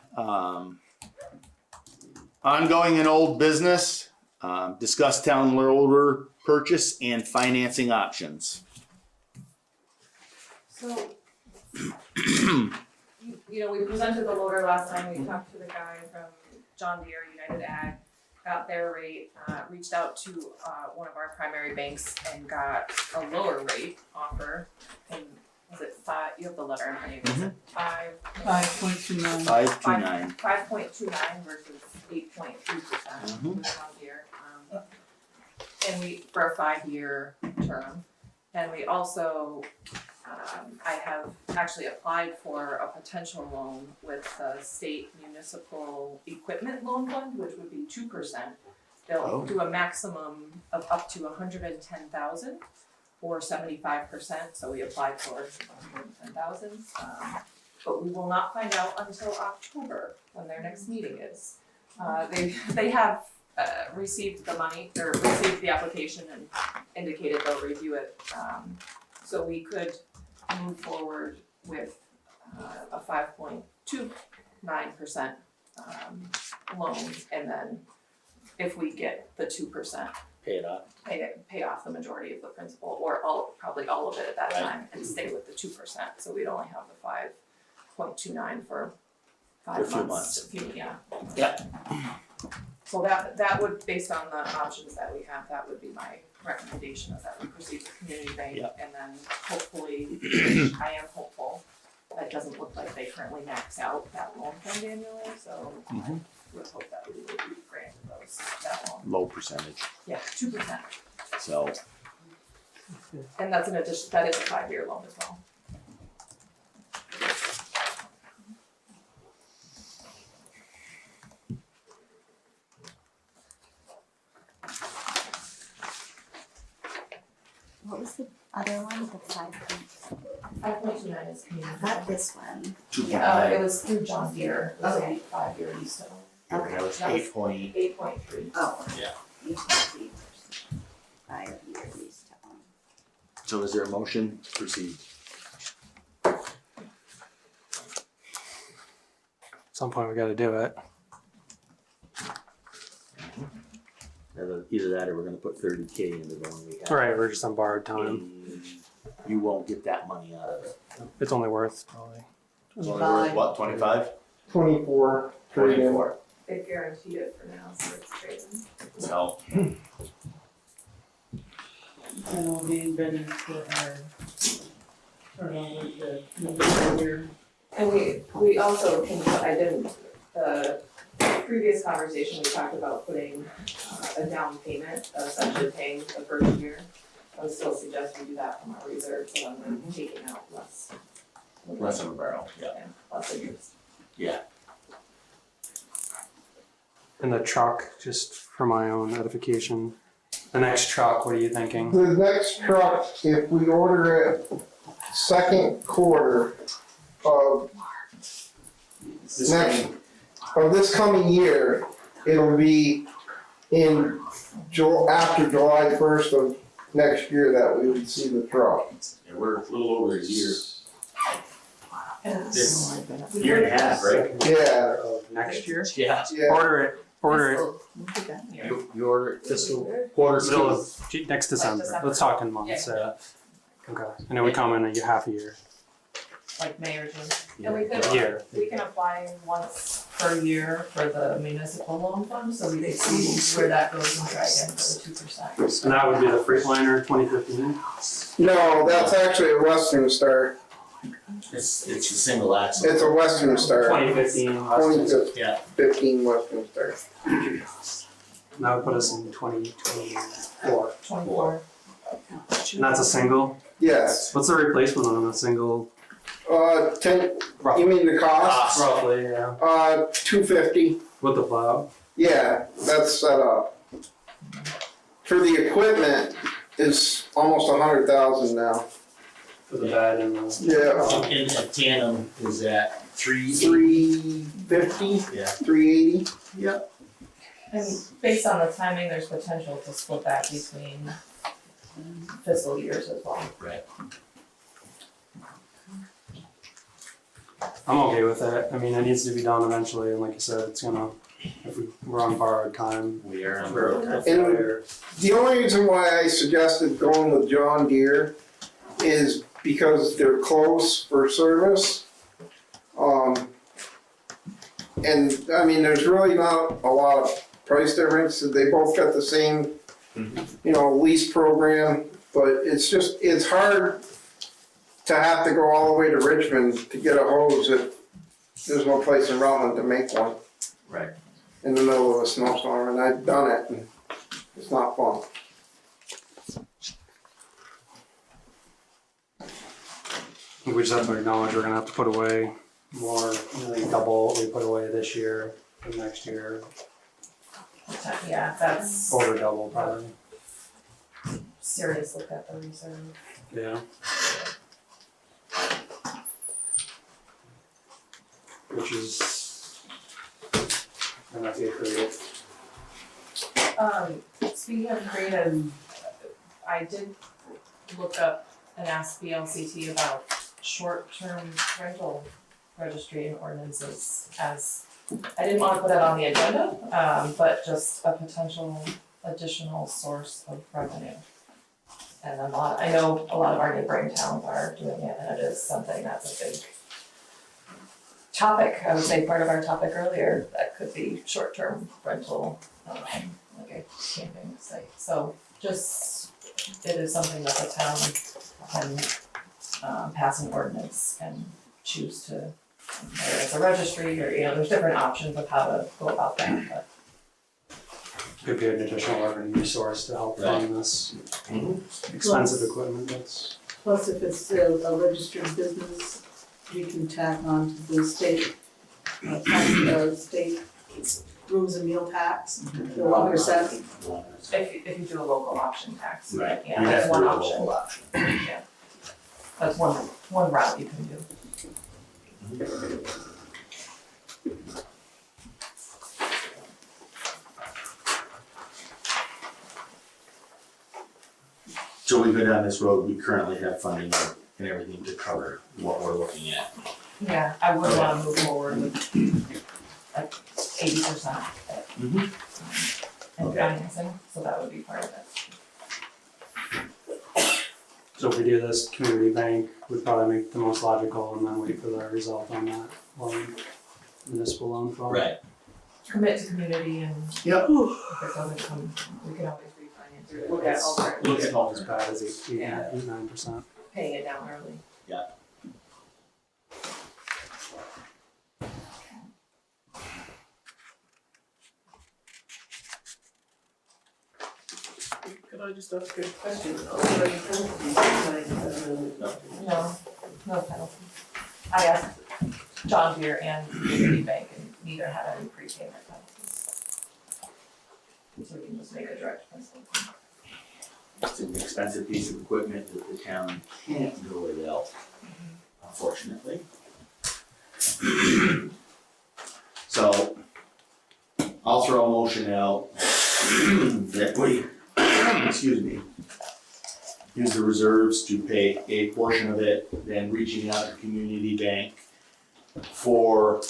ongoing and old business, discuss town loader purchase and financing options. So, we presented the loader last time, we talked to the guy from John Deere, United Ag, got their rate, reached out to, one of our primary banks and got a lower rate offer. And was it five, you have the letter in front of you, was it 5.29. 529. 5.29 versus 8.3% with John Deere. And for a 5-year term. And we also, I have actually applied for a potential loan with the state municipal equipment loan fund, which would be 2%. They'll do a maximum of up to 110,000. or 75%, so we applied for 110,000. But we will not find out until October, when their next meeting is. They have received the money, or received the application and indicated they'll review it. So we could move forward with a 5.29% loan, and then if we get the 2%, Pay it off. pay off the majority of the principal, or probably all of it at that time, and stay with the 2%. So we'd only have the 5.29 for 5 months. Yeah. So that would, based on the options that we have, that would be my recommendation, is that we proceed with community bank, and then hopefully, I am hopeful, that doesn't look like they currently max out that loan fund annually, so I would hope that we would be granted that loan. Low percentage. Yeah, 2%. So. And that's an addition, that is a 5-year loan as well. What was the other one, the 5.29 is community. Not this one. It was through John Deere, it was a 5-year lease. Okay. That was 8.8. 8.3. Oh. Yeah. 8.3%. 5-year lease to own. So is there a motion to proceed? At some point, we gotta do it. Either that or we're gonna put 30K into the one we have. Right, we're just on borrowed time. And you won't get that money out of it. It's only worth probably. It's only worth what, 25? 24. 24. They guaranteed it for now, so it's crazy. So. And we'll be ready for our turnover the year. And we also can, the previous conversation, we talked about putting a down payment, essentially paying the first year. I would still suggest we do that from our reserve, so then we're taking out less. Less of a barrel, yeah. Less interest. Yeah. And the truck, just for my own edification. The next truck, what are you thinking? The next truck, if we order it second quarter of this coming year, it'll be in after July 1st of next year that we would see the truck. Yeah, we're a little over a year. This Year and a half, right? Yeah. Next year? Yeah. Order it. You order it fiscal quarter Middle two. of next December. Let's talk in months. Okay. And then we come in a half a year. Like May or June. Yeah. And Year. we can apply once per year for the municipal loan fund, so we can see where that goes and try again for the 2%. And that would be the Freightliner 2015. No, that's actually a Western Star. It's a single axle. It's a Western Star. 2015. 2015 Western Star. And that would put us in 2024. 24. And that's a single? Yes. What's the replacement on a single? 10, you mean the cost? Roughly, yeah. 250. With the plow? Yeah, that's set up. For the equipment, it's almost 100,000 now. For the bed and the. Yeah. And a tandem is at 350? Yeah. 380? Yep. And based on the timing, there's potential to split that between fiscal years as well. Right. I'm okay with it. I mean, it needs to be done eventually, and like you said, it's gonna, if we're on borrowed time. We are on borrowed time. And the only reason why I suggested going with John Deere is because they're close for service. And I mean, there's really not a lot of price difference. They both got the same, lease program, but it's hard to have to go all the way to Richmond to get a hose if there's no place in Rutland to make one. Right. In the middle of a snowstorm, and I've done it, and it's not fun. We just have to acknowledge we're gonna have to put away more, double what we put away this year and next year. Yeah, that's Over double probably. serious look at the reserve. Yeah. Which is, I'm not yet creative. Speaking of creative, I did look up and ask BLCT about short-term rental registry and ordinances as, I didn't wanna put it on the agenda, but just a potential additional source of revenue. And I know a lot of our neighboring towns are doing it, and it is something that's a big topic, I would say part of our topic earlier, that could be short-term rental, like a camping site. So just, it is something that the town can pass an ordinance and choose to, whether it's a registry or, there's different options of how to go about that, but. Could be an additional revenue source to help fund this expensive equipment that's. Plus, if it's a registered business, you can tack on to the state, state rooms and meal tax, the 1%. If you do a local option tax, Right. yeah, You that's have one to do a option. local option. Yeah. That's one route you can do. So we go down this road, we currently have funding and everything to cover what we're looking at. Yeah, I would wanna move forward with like 80% in Okay. financing, so that would be part of it. So if we do this, community bank would probably make the most logical, and then wait for the result on that loan, municipal loan fund. Right. Commit to community and Yep. if it doesn't come, we can always refinance or look at alternatives. Look at Not as bad as 9%. Paying it down early. Could I just ask a question? No penalty. I asked John Deere and Community Bank and neither had any prepayment penalties. So we can just make a direct principal. It's an expensive piece of equipment that the town can't go without, unfortunately. So, I'll throw a motion out that we, excuse me, use the reserves to pay a portion of it, then reaching out to Community Bank for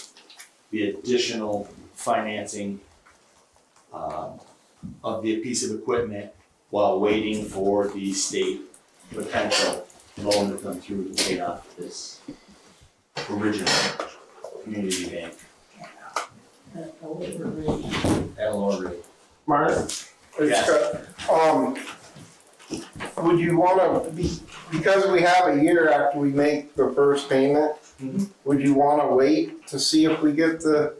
the additional financing of the piece of equipment while waiting for the state potential loan to come through to pay off this original Community Bank at a lower rate. Mark? Yes. Would you wanna because we have a year after we make the first payment, would you wanna wait to see if we get the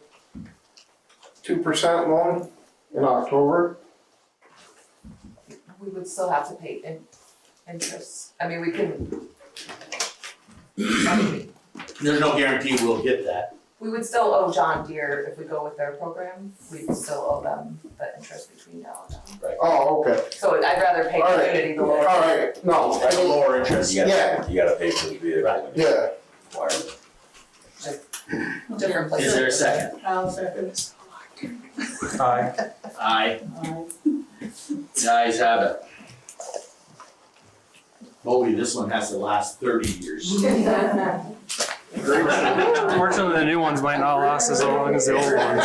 2% loan in October? We would still have to pay interest. I mean, we can, There's no guarantee we'll get that. we would still owe John Deere if we go with their program. We'd still owe them the interest between now and then. Right. Oh, okay. So I'd rather pay community the lower. Alright, no, At a lower interest. yeah, You gotta pay for the vehicle. yeah. Different places. Is there a second? I'll second. Aye. Aye. The ayes have it. Bobby, this one has to last 30 years. Unfortunately, the new ones might not last as long as the old ones.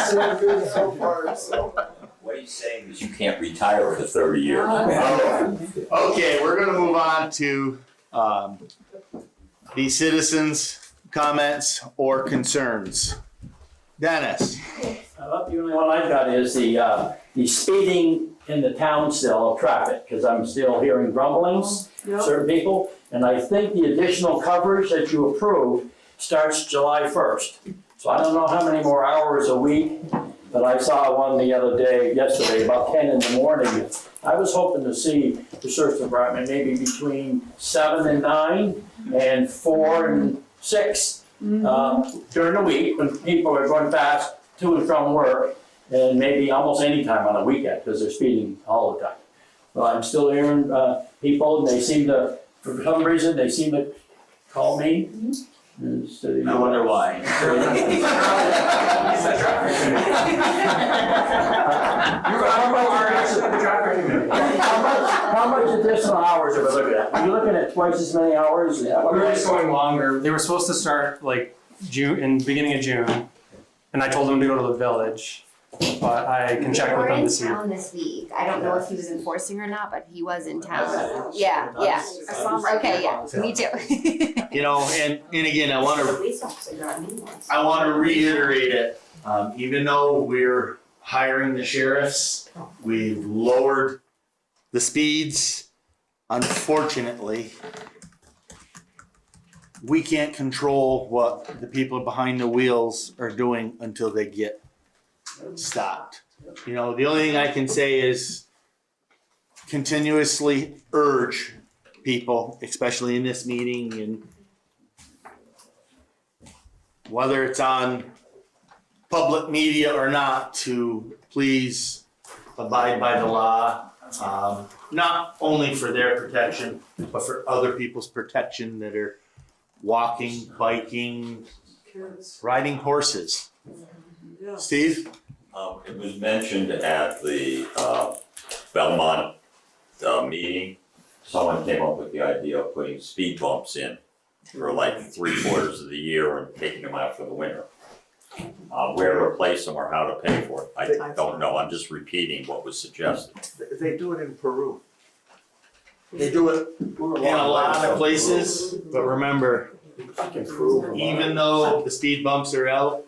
So far, so. What he's saying is you can't retire for 30 years. Okay, we're gonna move on to the citizens' comments or concerns. Dennis. The only one I've got is the speeding in the town still of traffic, because I'm still hearing grumblings, certain people. And I think the additional coverage that you approved starts July 1st. So I don't know how many more hours a week, but I saw one the other day, yesterday, about 10 in the morning. I was hoping to see the sheriff's department maybe between 7 and 9 and 4 and 6 during the week when people are going fast to and from work, and maybe almost any time on the weekend because they're speeding all the time. Well, I'm still hearing, people, and they seem to, for some reason, they seem to call me. Instead of I wonder why. How much additional hours are we looking at? Are you looking at twice as many hours? We were just going longer. They were supposed to start like beginning of June, and I told them to go to the village, but I can check with them to see. He was in town this week. I don't know if he was enforcing or not, but he was in town. Yeah, yeah. I saw him right Okay, yeah, me too. You know, and again, I wanna Police officer got me once. I want to reiterate it. Even though we're hiring the sheriffs, we've lowered the speeds. Unfortunately, we can't control what the people behind the wheels are doing until they get stopped. You know, the only thing I can say is continuously urge people, especially in this meeting, and whether it's on public media or not, to please abide by the law, not only for their protection, but for other people's protection that are walking, biking, riding horses. Steve? It was mentioned at the Belmont meeting, someone came up with the idea of putting speed bumps in for like 3/4 of the year and taking them out for the winter. Where to replace them or how to pay for it, I don't know. I'm just repeating what was suggested. They do it in Peru. They do it in a lot of places, but remember, even though the speed bumps are out,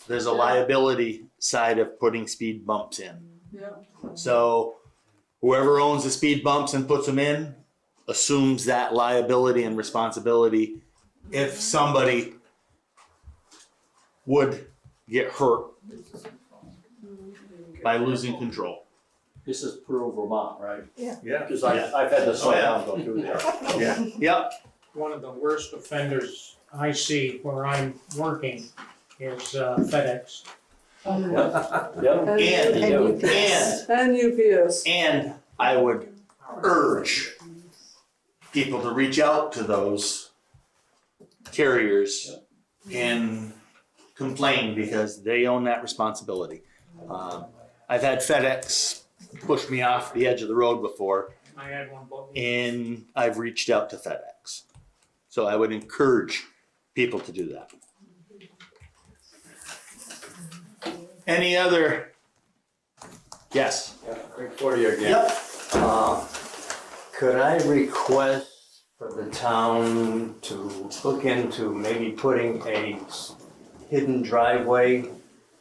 there's a liability side of putting speed bumps in. So whoever owns the speed bumps and puts them in assumes that liability and responsibility if somebody would get hurt by losing control. This is Peru, Vermont, right? Yeah. Because I've had the sun go through there. Yeah. Yep. One of the worst offenders I see where I'm working is FedEx. And UPS. And I would urge people to reach out to those carriers and complain, because they own that responsibility. I've had FedEx push me off the edge of the road before, I had one book. and I've reached out to FedEx. So I would encourage people to do that. Any other? Yes. Rick Fortier again. Yep. Could I request for the town to look into maybe putting a hidden driveway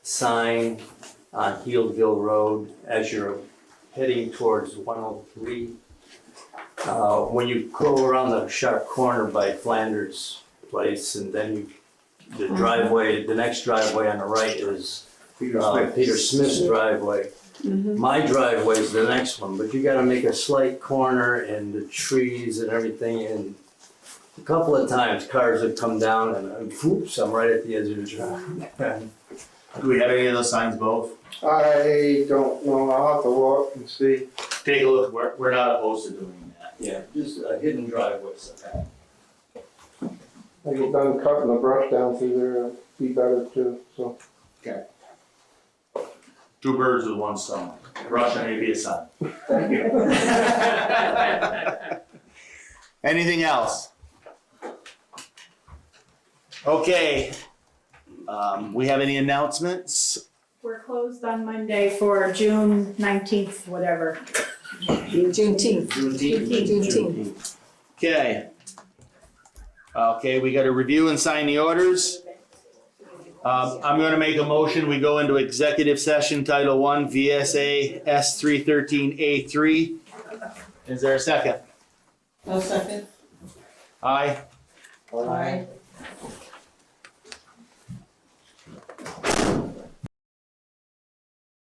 sign on Healdville Road as you're heading towards 103? When you go around the sharp corner by Flanders Place, and then the driveway, the next driveway on the right is Peter Smith's driveway. My driveway is the next one, but you gotta make a slight corner and the trees and everything, and a couple of times cars have come down and whoops, I'm right at the edge of the driveway. Do we have any of those signs, both? I don't know, I'll have to walk and see. Take a look. We're not opposed to doing that. Yeah, just a hidden driveway. I get done cutting the brush down through there, it'd be better too, so. Okay. Two birds with one stone. Russia may be a son. Anything else? Okay. We have any announcements? We're closed on Monday for June 19th, whatever. Juneteenth. Okay. Okay, we got to review and sign the orders. I'm going to make a motion. We go into executive session, Title 1, VSA S313A3. Is there a second? No second. Aye. Aye.